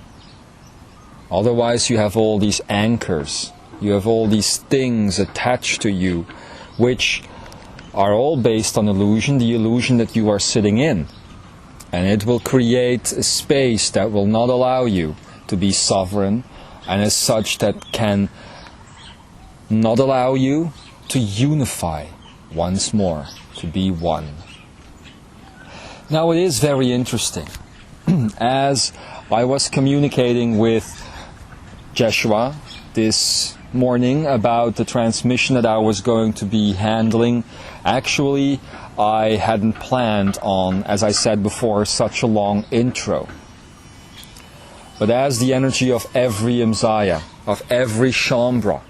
Otherwise you have all these anchors, you have all these things attached to you, which are all based on illusion, the illusion that you are sitting in. And it will create a space that will not allow you to be sovereign, and as such that can not allow you to unify once more, to be one. Now it is very interesting. As I was communicating with Joshua this morning about the transmission that I was going to be handling, actually I hadn't planned on, as I said before, such a long intro. But as the energy of every Imzaia, of every Shambra,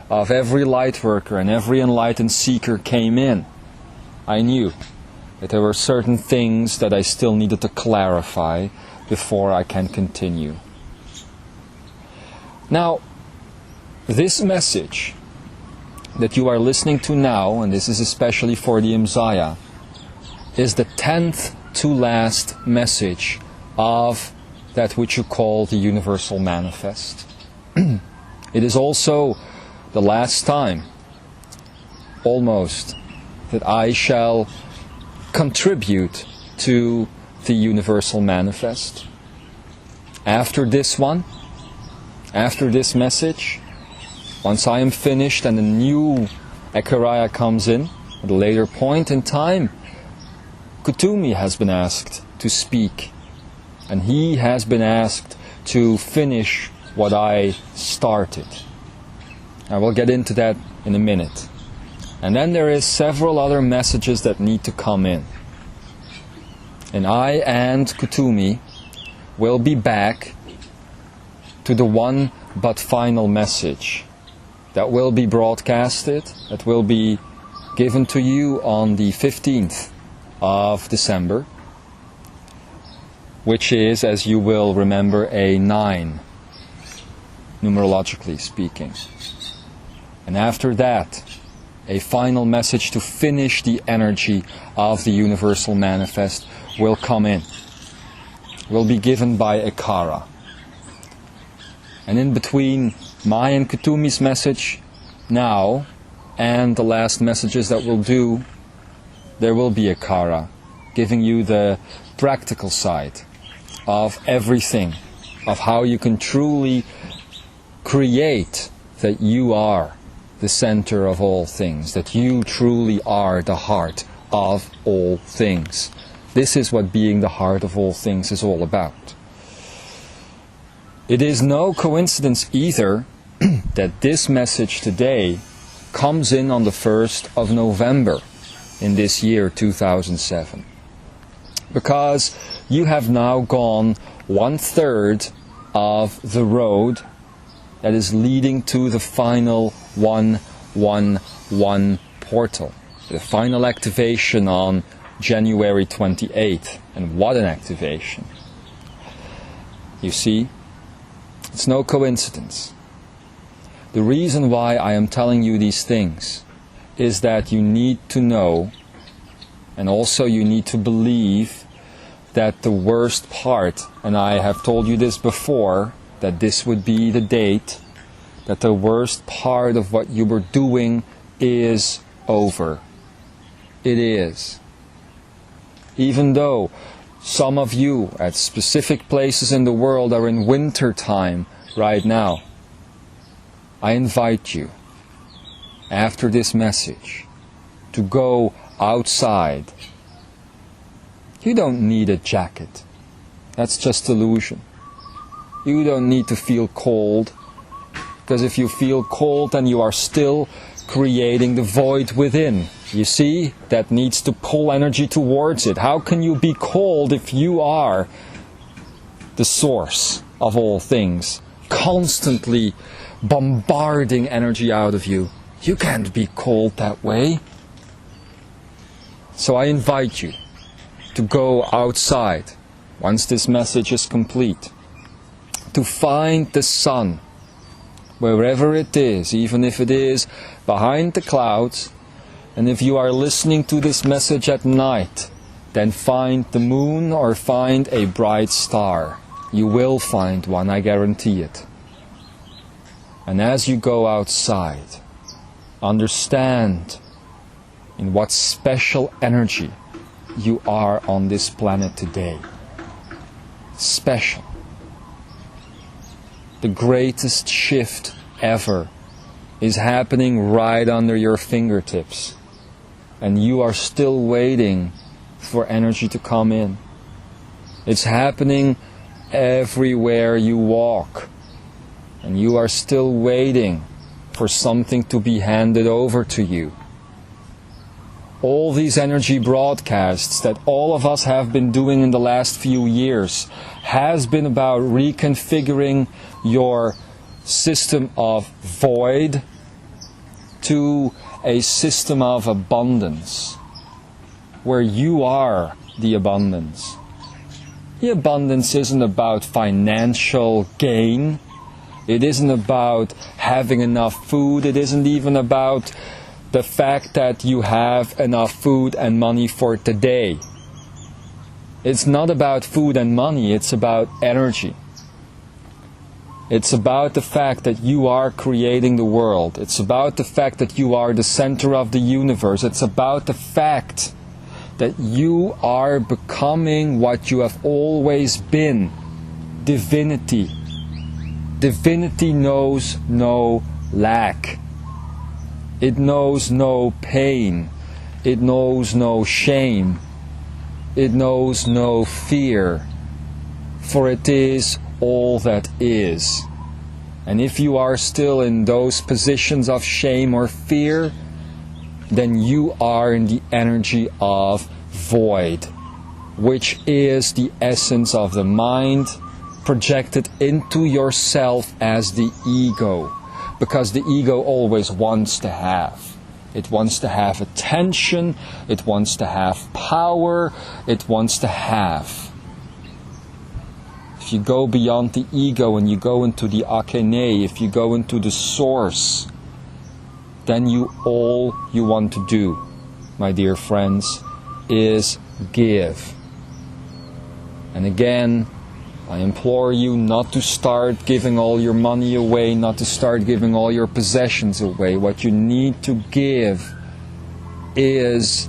of every light worker and every enlightened seeker came in, I knew that there were certain things that I still needed to clarify before I can continue. Now, this message that you are listening to now, and this is especially for the Imzaia, is the 10th to last message of that which you call the Universal Manifest. It is also the last time, almost, that I shall contribute to the Universal Manifest. After this one, after this message, once I am finished and a new Ekaria comes in, at a later point in time, Kutumi has been asked to speak, and he has been asked to finish what I started. I will get into that in a minute. And then there is several other messages that need to come in. And I and Kutumi will be back to the one but final message that will be broadcasted, that will be given to you on the 15th of December, which is, as you will remember, a 9, numerologically speaking. And after that, a final message to finish the energy of the Universal Manifest will come in, will be given by Ekara. And in between my and Kutumi's message now and the last messages that we'll do, there will be Ekara, giving you the practical side of everything, of how you can truly create that you are the center of all things, that you truly are the heart of all things. This is what being the heart of all things is all about. It is no coincidence either that this message today comes in on the 1st of November in this year 2007. Because you have now gone 1/3 of the road that is leading to the final 111 portal. The final activation on January 28th. And what an activation. You see, it's no coincidence. The reason why I am telling you these things is that you need to know, and also you need to believe, that the worst part, and I have told you this before, that this would be the date, that the worst part of what you were doing is over. It is. Even though some of you at specific places in the world are in winter time right now, I invite you, after this message, to go outside. You don't need a jacket. That's just illusion. You don't need to feel cold, because if you feel cold, then you are still creating the void within. You see, that needs to pull energy towards it. How can you be cold if you are the source of all things, constantly bombarding energy out of you? You can't be cold that way. So I invite you to go outside, once this message is complete, to find the sun, wherever it is, even if it is behind the clouds. And if you are listening to this message at night, then find the moon or find a bright star. You will find one, I guarantee it. And as you go outside, understand in what special energy you are on this planet today. Special. The greatest shift ever is happening right under your fingertips. And you are still waiting for energy to come in. It's happening everywhere you walk. And you are still waiting for something to be handed over to you. All these energy broadcasts that all of us have been doing in the last few years has been about reconfiguring your system of void to a system of abundance, where you are the abundance. The abundance isn't about financial gain. It isn't about having enough food. It isn't even about the fact that you have enough food and money for today. It's not about food and money, it's about energy. It's about the fact that you are creating the world. It's about the fact that you are the center of the universe. It's about the fact that you are becoming what you have always been. Divinity. Divinity knows no lack. It knows no pain. It knows no shame. It knows no fear. For it is all that is. And if you are still in those positions of shame or fear, then you are in the energy of void, which is the essence of the mind projected into yourself as the ego, because the ego always wants to have. It wants to have attention. It wants to have power. It wants to have. If you go beyond the ego and you go into the akene, if you go into the source, then all you want to do, my dear friends, is give. And again, I implore you not to start giving all your money away, not to start giving all your possessions away. What you need to give is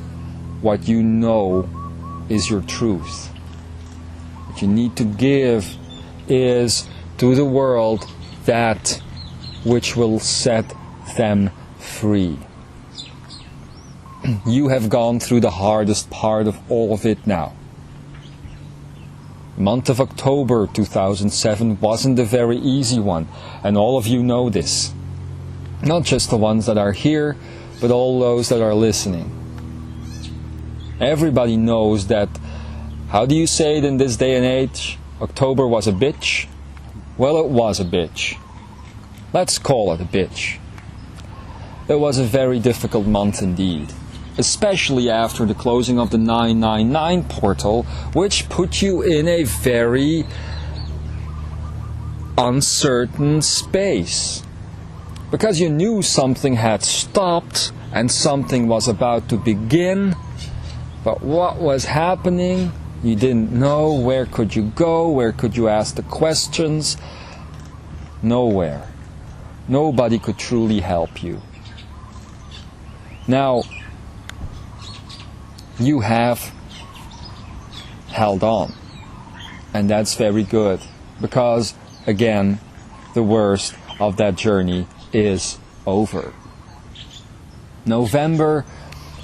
what you know is your truth. What you need to give is to the world that which will set them free. You have gone through the hardest part of all of it now. The month of October 2007 wasn't a very easy one, and all of you know this. Not just the ones that are here, but all those that are listening. Everybody knows that, how do you say it in this day and age? October was a bitch? Well, it was a bitch. Let's call it a bitch. It was a very difficult month indeed. Especially after the closing of the 999 portal, which put you in a very uncertain space. Because you knew something had stopped and something was about to begin, but what was happening, you didn't know. Where could you go? Where could you ask the questions? Nowhere. Nobody could truly help you. Now, you have held on, and that's very good, because again, the worst of that journey is over. November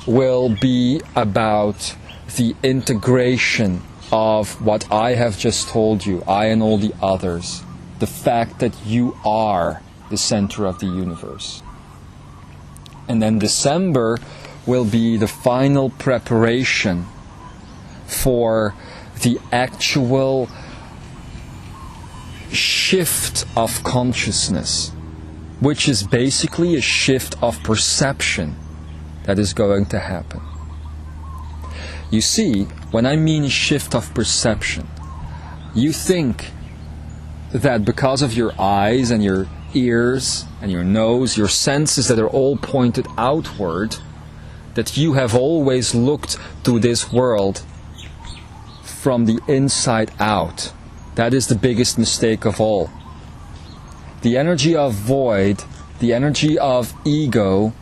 will be about the integration of what I have just told you, I and all the others, the fact that you are the center of the universe. And then December will be the final preparation for the actual shift of consciousness, which is basically a shift of perception that is going to happen. You see, when I mean a shift of perception, you think that because of your eyes and your ears and your nose, your senses that are all pointed outward, that you have always looked to this world from the inside out. That is the biggest mistake of all. The energy of void, the energy of ego,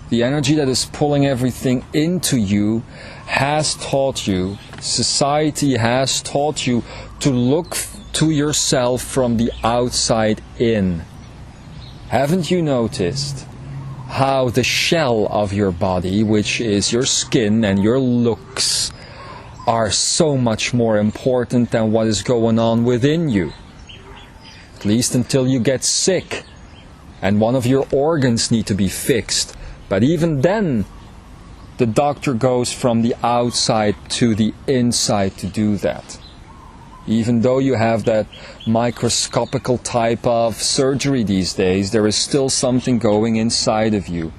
the energy that is pulling everything into you, has taught you, society has taught you to look to yourself from the outside in. Haven't you noticed how the shell of your body, which is your skin and your looks, are so much more important than what is going on within you? At least until you get sick and one of your organs need to be fixed. But even then, the doctor goes from the outside to the inside to do that. Even though you have that microscopical type of surgery these days, there is still something going inside of you.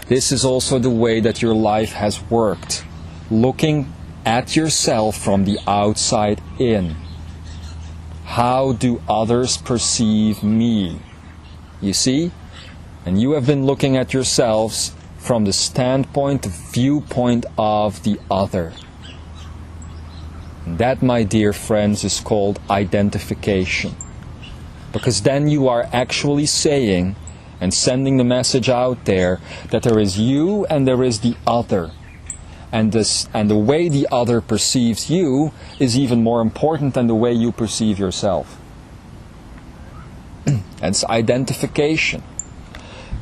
This is also the way that your life has worked. Looking at yourself from the outside in. How do others perceive me? You see? And you have been looking at yourselves from the standpoint, the viewpoint of the other. And that, my dear friends, is called identification. Because then you are actually saying and sending the message out there that there is you and there is the other. And the way the other perceives you is even more important than the way you perceive yourself. That's identification.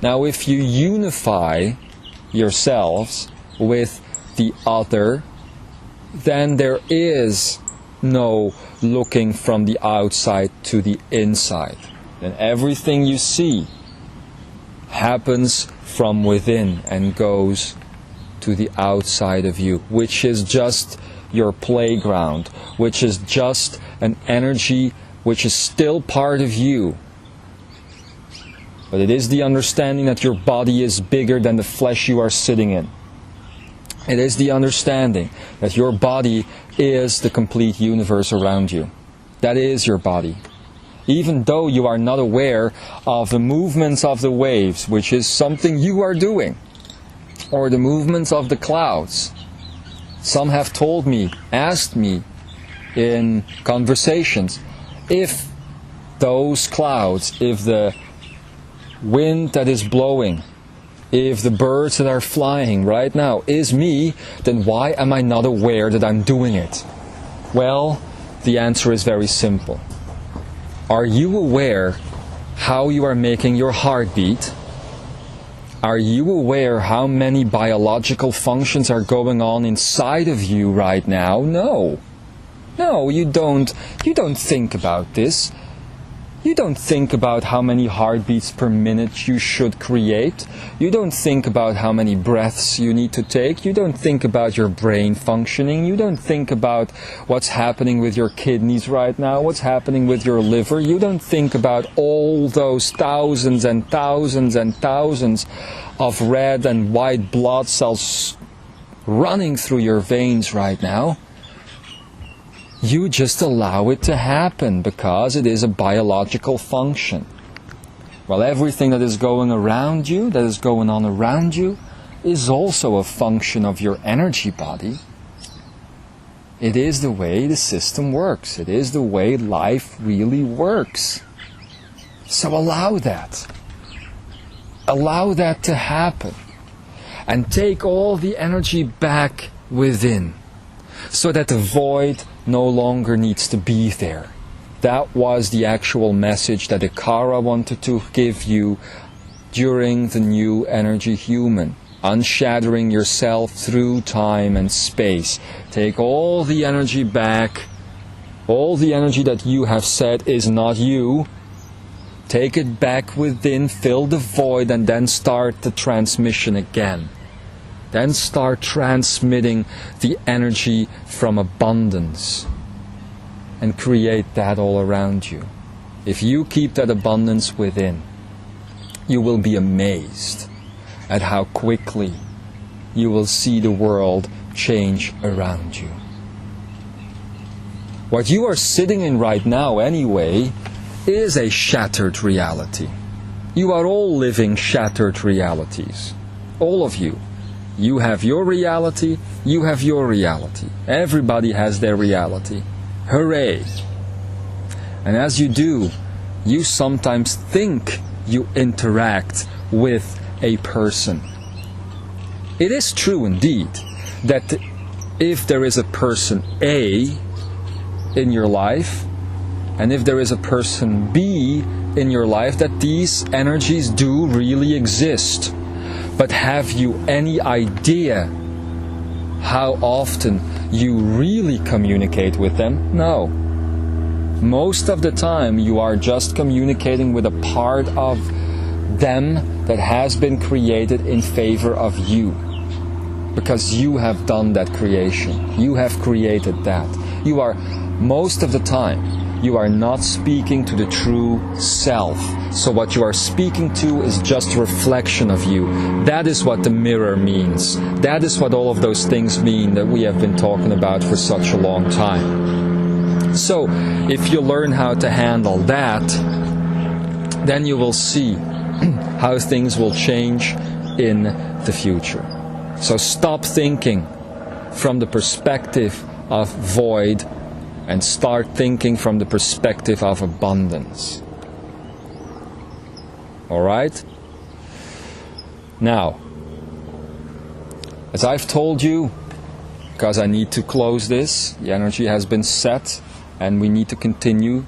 Now, if you unify yourselves with the other, then there is no looking from the outside to the inside. Then everything you see happens from within and goes to the outside of you, which is just your playground, which is just an energy which is still part of you, but it is the understanding that your body is bigger than the flesh you are sitting in. It is the understanding that your body is the complete universe around you. That is your body. Even though you are not aware of the movements of the waves, which is something you are doing, or the movements of the clouds. Some have told me, asked me in conversations, if those clouds, if the wind that is blowing, if the birds that are flying right now is me, then why am I not aware that I'm doing it? Well, the answer is very simple. Are you aware how you are making your heart beat? Are you aware how many biological functions are going on inside of you right now? No. No, you don't think about this. You don't think about how many heartbeats per minute you should create. You don't think about how many breaths you need to take. You don't think about your brain functioning. You don't think about what's happening with your kidneys right now, what's happening with your liver. You don't think about all those thousands and thousands and thousands of red and white blood cells running through your veins right now. You just allow it to happen because it is a biological function. Well, everything that is going around you, that is going on around you, is also a function of your energy body. It is the way the system works. It is the way life really works. So allow that. Allow that to happen. And take all the energy back within, so that the void no longer needs to be there. That was the actual message that Ikara wanted to give you during the new energy human. Unshattering yourself through time and space. Take all the energy back. All the energy that you have said is not you. Take it back within, fill the void, and then start the transmission again. Then start transmitting the energy from abundance and create that all around you. If you keep that abundance within, you will be amazed at how quickly you will see the world change around you. What you are sitting in right now anyway is a shattered reality. You are all living shattered realities. All of you. You have your reality, you have your reality. Everybody has their reality. Hooray! And as you do, you sometimes think you interact with a person. It is true indeed that if there is a person A in your life, and if there is a person B in your life, that these energies do really exist. But have you any idea how often you really communicate with them? No. Most of the time you are just communicating with a part of them that has been created in favor of you. Because you have done that creation. You have created that. You are, most of the time, you are not speaking to the true self. So what you are speaking to is just a reflection of you. That is what the mirror means. That is what all of those things mean that we have been talking about for such a long time. So, if you learn how to handle that, then you will see how things will change in the future. So stop thinking from the perspective of void and start thinking from the perspective of abundance. Alright? Now, as I've told you, because I need to close this, the energy has been set, and we need to continue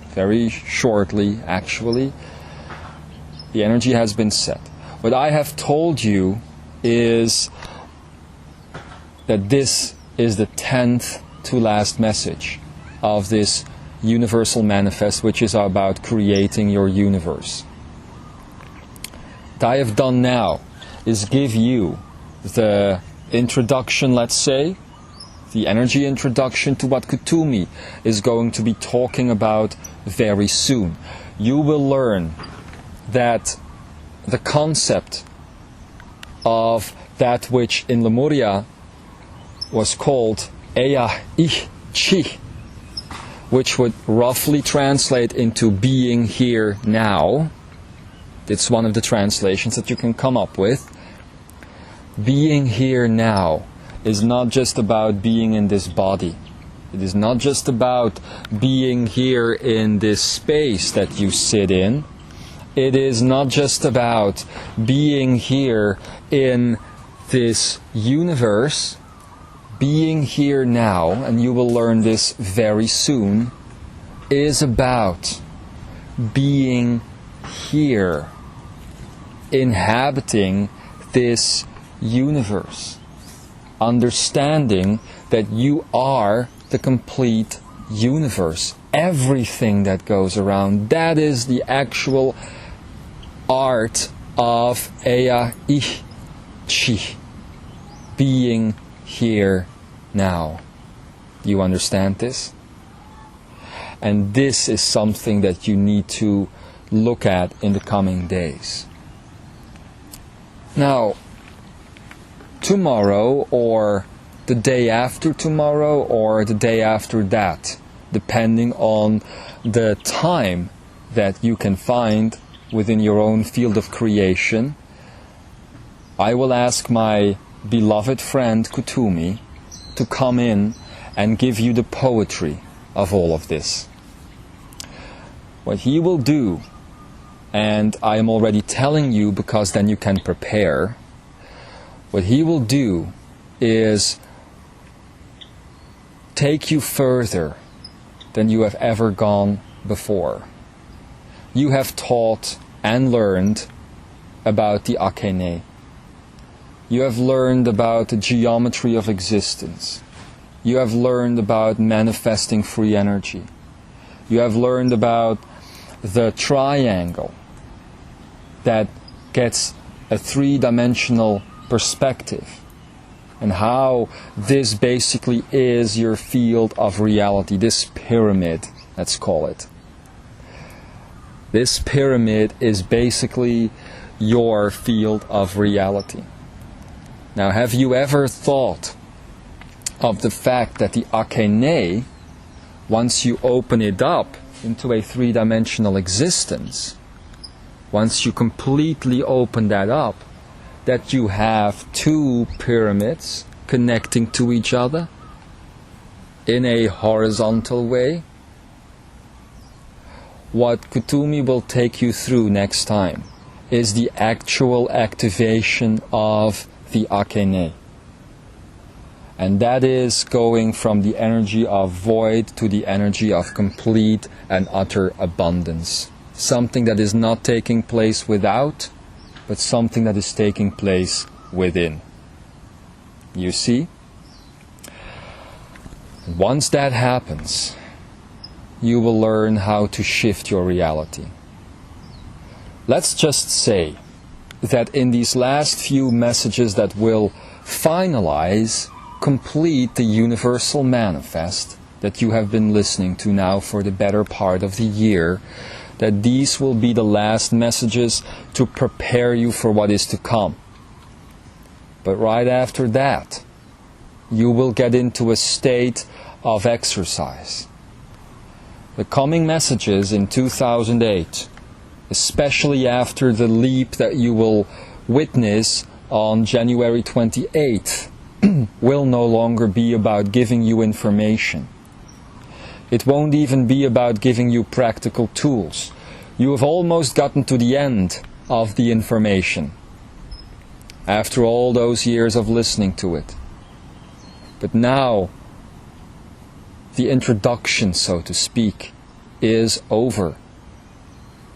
very shortly, actually. The energy has been set. What I have told you is that this is the 10th to last message of this universal manifest, which is about creating your universe. What I have done now is give you the introduction, let's say, the energy introduction to what Kutumi is going to be talking about very soon. You will learn that the concept of that which in Lemuria was called Eya Ich Chi, which would roughly translate into being here now. It's one of the translations that you can come up with. Being here now is not just about being in this body. It is not just about being here in this space that you sit in. It is not just about being here in this universe. Being here now, and you will learn this very soon, is about being here, inhabiting this universe, understanding that you are the complete universe, everything that goes around. That is the actual art of Eya Ich Chi, being here now. You understand this? And this is something that you need to look at in the coming days. Now, tomorrow, or the day after tomorrow, or the day after that, depending on the time that you can find within your own field of creation, I will ask my beloved friend Kutumi to come in and give you the poetry of all of this. What he will do, and I am already telling you because then you can prepare, what he will do is take you further than you have ever gone before. You have taught and learned about the Akene. You have learned about the geometry of existence. You have learned about manifesting free energy. You have learned about the triangle that gets a three-dimensional perspective, and how this basically is your field of reality, this pyramid, let's call it. This pyramid is basically your field of reality. Now, have you ever thought of the fact that the Akene, once you open it up into a three-dimensional existence, once you completely open that up, that you have two pyramids connecting to each other in a horizontal way? What Kutumi will take you through next time is the actual activation of the Akene. And that is going from the energy of void to the energy of complete and utter abundance. Something that is not taking place without, but something that is taking place within. You see? Once that happens, you will learn how to shift your reality. Let's just say that in these last few messages that will finalize, complete the universal manifest that you have been listening to now for the better part of the year, that these will be the last messages to prepare you for what is to come. But right after that, you will get into a state of exercise. The coming messages in 2008, especially after the leap that you will witness on January 28th, will no longer be about giving you information. It won't even be about giving you practical tools. You have almost gotten to the end of the information after all those years of listening to it. But now, the introduction, so to speak, is over.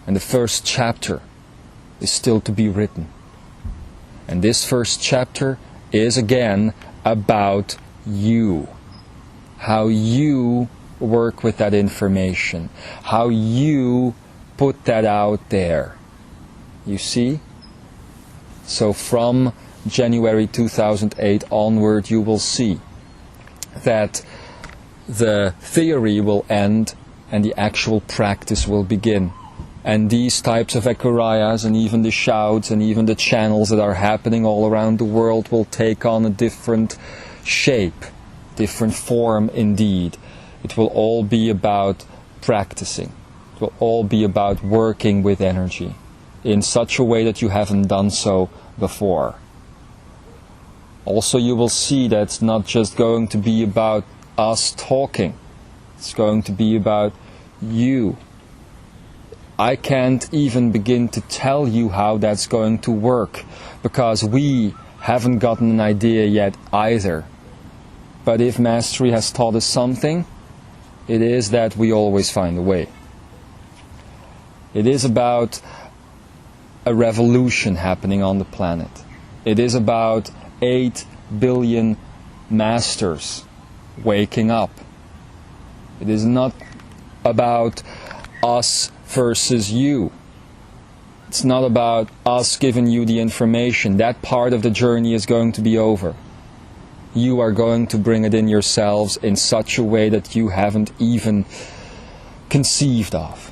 And the first chapter is still to be written. And this first chapter is again about you. How you work with that information. How you put that out there. You see? So from January 2008 onward, you will see that the theory will end and the actual practice will begin. And these types of ekurayas and even the shouts and even the channels that are happening all around the world will take on a different shape, different form indeed. It will all be about practicing. It will all be about working with energy in such a way that you haven't done so before. Also, you will see that it's not just going to be about us talking. It's going to be about you. I can't even begin to tell you how that's going to work, because we haven't gotten an idea yet either. But if Mastery has taught us something, it is that we always find a way. It is about a revolution happening on the planet. It is about 8 billion masters waking up. It is not about us versus you. It's not about us giving you the information. That part of the journey is going to be over. You are going to bring it in yourselves in such a way that you haven't even conceived of.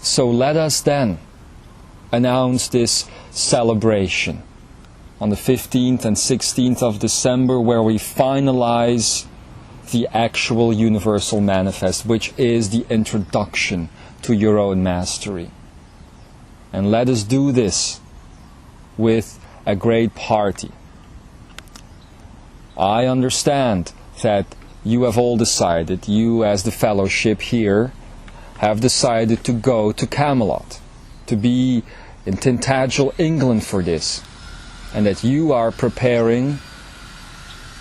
So let us then announce this celebration on the 15th and 16th of December, where we finalize the actual universal manifest, which is the introduction to your own mastery. And let us do this with a great party. I understand that you have all decided, you as the fellowship here, have decided to go to Camelot, to be in Tintagel, England for this, and that you are preparing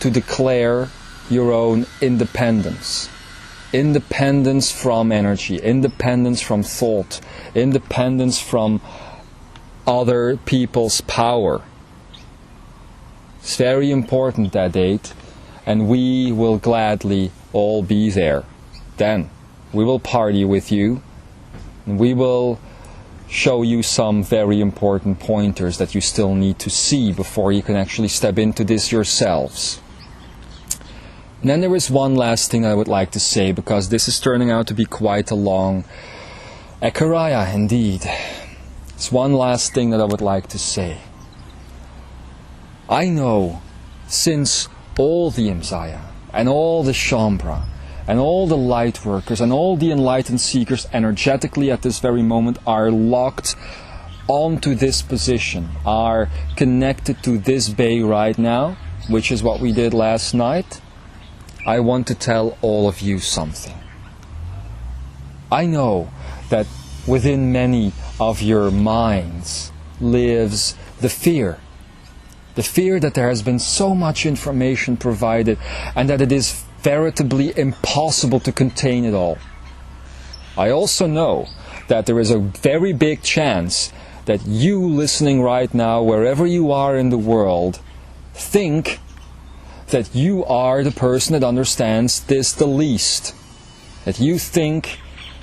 to declare your own independence. Independence from energy, independence from thought, independence from other people's power. It's very important, that date, and we will gladly all be there. Then we will party with you, and we will show you some very important pointers that you still need to see before you can actually step into this yourselves. And then there is one last thing I would like to say, because this is turning out to be quite a long ekuraya indeed. It's one last thing that I would like to say. I know, since all the Imzaia and all the Shambra and all the light workers and all the enlightened seekers energetically at this very moment are locked onto this position, are connected to this bay right now, which is what we did last night, I want to tell all of you something. I know that within many of your minds lives the fear that there has been so much information provided and that it is veritably impossible to contain it all. I also know that there is a very big chance that you listening right now, wherever you are in the world, think that you are the person that understands this the least. That you think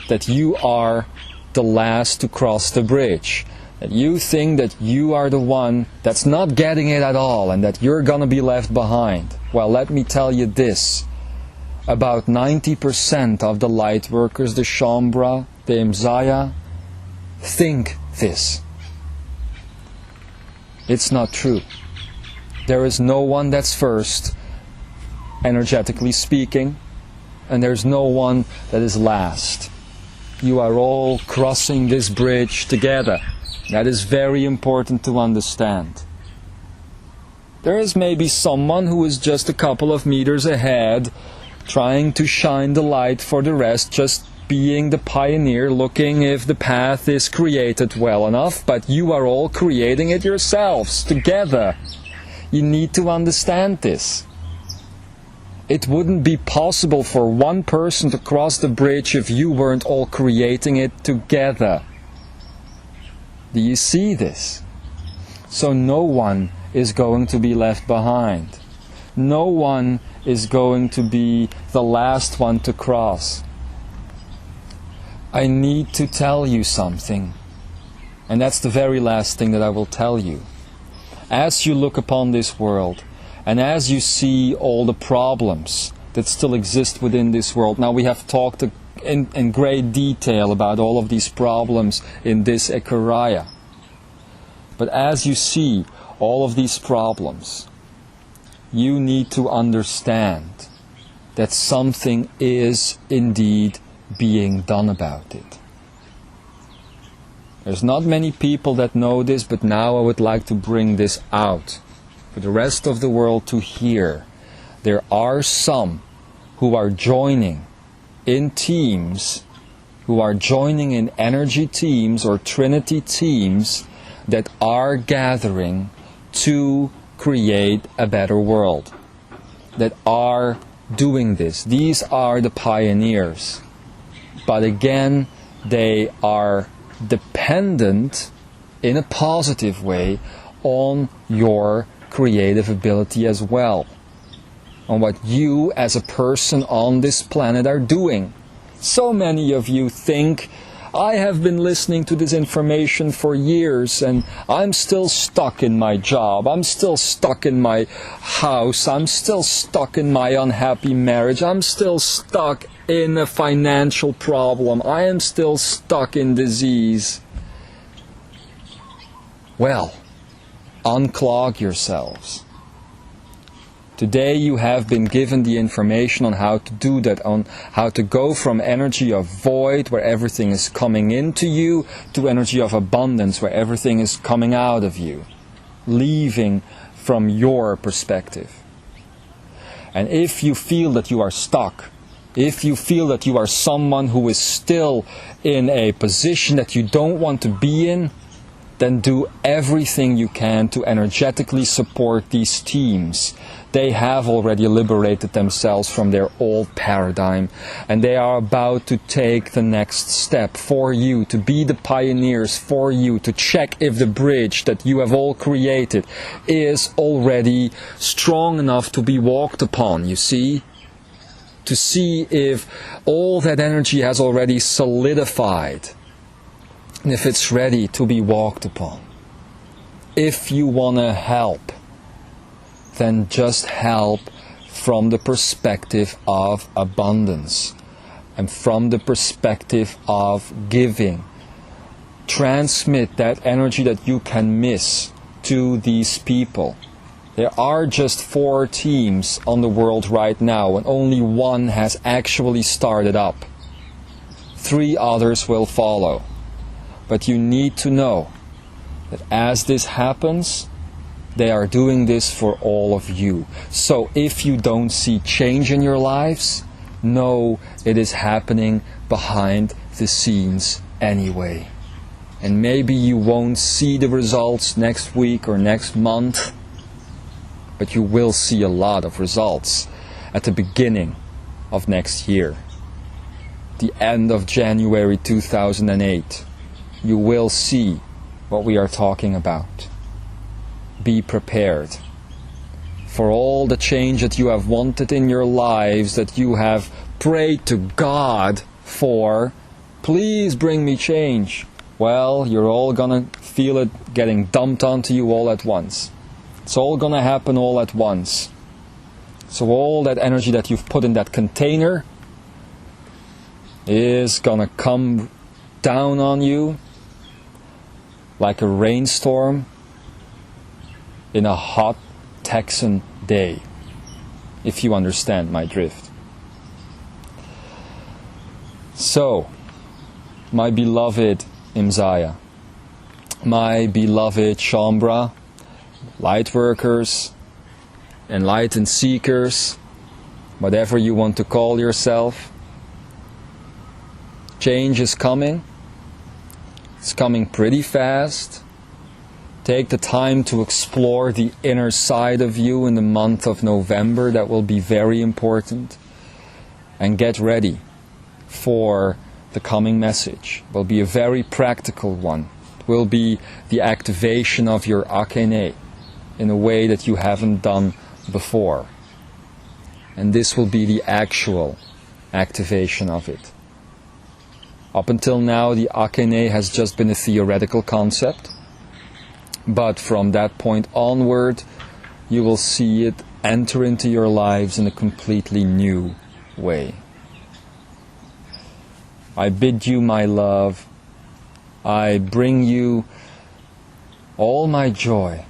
that you are the last to cross the bridge. That you think that you are the one that's not getting it at all and that you're gonna be left behind. Well, let me tell you this. About 90% of the light workers, the Shambra, the Imzaia, think this. It's not true. There is no one that's first, energetically speaking, and there's no one that is last. You are all crossing this bridge together. That is very important to understand. There is maybe someone who is just a couple of meters ahead, trying to shine the light for the rest, just being the pioneer, looking if the path is created well enough, but you are all creating it yourselves, together. You need to understand this. It wouldn't be possible for one person to cross the bridge if you weren't all creating it together. Do you see this? So no one is going to be left behind. No one is going to be the last one to cross. I need to tell you something, and that's the very last thing that I will tell you. As you look upon this world, and as you see all the problems that still exist within this world, now we have talked in great detail about all of these problems in this Ekaraya. But as you see all of these problems, you need to understand that something is indeed being done about it. There's not many people that know this, but now I would like to bring this out for the rest of the world to hear. There are some who are joining in teams, who are joining in energy teams or trinity teams that are gathering to create a better world, that are doing this. These are the pioneers. But again, they are dependent in a positive way on your creative ability as well, on what you as a person on this planet are doing. So many of you think, I have been listening to this information for years and I'm still stuck in my job, I'm still stuck in my house, I'm still stuck in my unhappy marriage, I'm still stuck in a financial problem, I am still stuck in disease. Well, unclog yourselves. Today you have been given the information on how to do that, on how to go from energy of void, where everything is coming into you, to energy of abundance, where everything is coming out of you, leaving from your perspective. And if you feel that you are stuck, if you feel that you are someone who is still in a position that you don't want to be in, then do everything you can to energetically support these teams. They have already liberated themselves from their old paradigm, and they are about to take the next step for you, to be the pioneers, for you to check if the bridge that you have all created is already strong enough to be walked upon, you see? To see if all that energy has already solidified, and if it's ready to be walked upon. If you want to help, then just help from the perspective of abundance and from the perspective of giving. Transmit that energy that you can miss to these people. There are just 4 teams on the world right now, and only one has actually started up. 3 others will follow. But you need to know that as this happens, they are doing this for all of you. So if you don't see change in your lives, know it is happening behind the scenes anyway. And maybe you won't see the results next week or next month, but you will see a lot of results at the beginning of next year. The end of January 2008. You will see what we are talking about. Be prepared for all the change that you have wanted in your lives, that you have prayed to God for. Please bring me change. Well, you're all gonna feel it getting dumped onto you all at once. It's all gonna happen all at once. So all that energy that you've put in that container is gonna come down on you like a rainstorm in a hot Texan day, if you understand my drift. So, my beloved Imzaia, my beloved Shambra, light workers, enlightened seekers, whatever you want to call yourself, change is coming. It's coming pretty fast. Take the time to explore the inner side of you in the month of November. That will be very important. And get ready for the coming message. It will be a very practical one. It will be the activation of your Akene in a way that you haven't done before. And this will be the actual activation of it. Up until now, the Akene has just been a theoretical concept. But from that point onward, you will see it enter into your lives in a completely new way. I bid you my love. I bring you all my joy.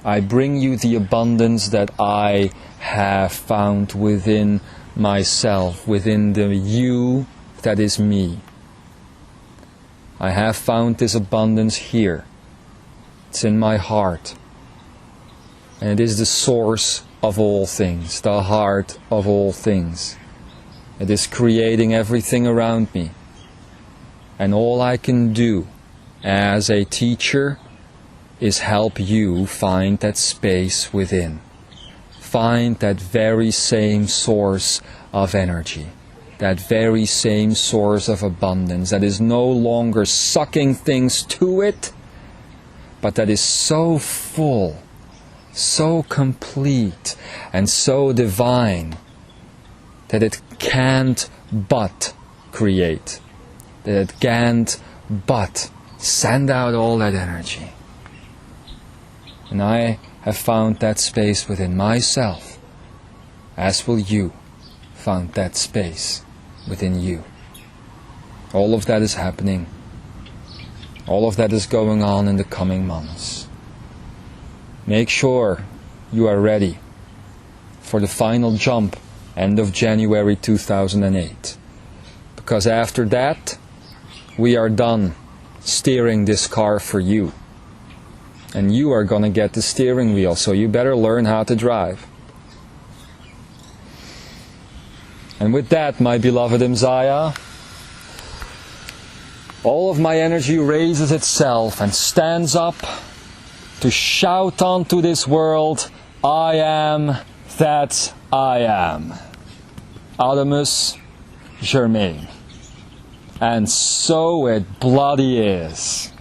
I bring you the abundance that I have found within myself, within the you that is me. I have found this abundance here. It's in my heart. And it is the source of all things, the heart of all things. It is creating everything around me. And all I can do as a teacher is help you find that space within. Find that very same source of energy. That very same source of abundance that is no longer sucking things to it, but that is so full, so complete, and so divine that it can't but create, that it can't but send out all that energy. And I have found that space within myself, as will you find that space within you. All of that is happening. All of that is going on in the coming months. Make sure you are ready for the final jump, end of January 2008. Because after that, we are done steering this car for you. And you are going to get the steering wheel, so you better learn how to drive. And with that, my beloved Imzaia, all of my energy raises itself and stands up to shout onto this world, I am that I am. Adamus Germain. And so it bloody is.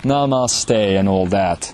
Namaste and all that.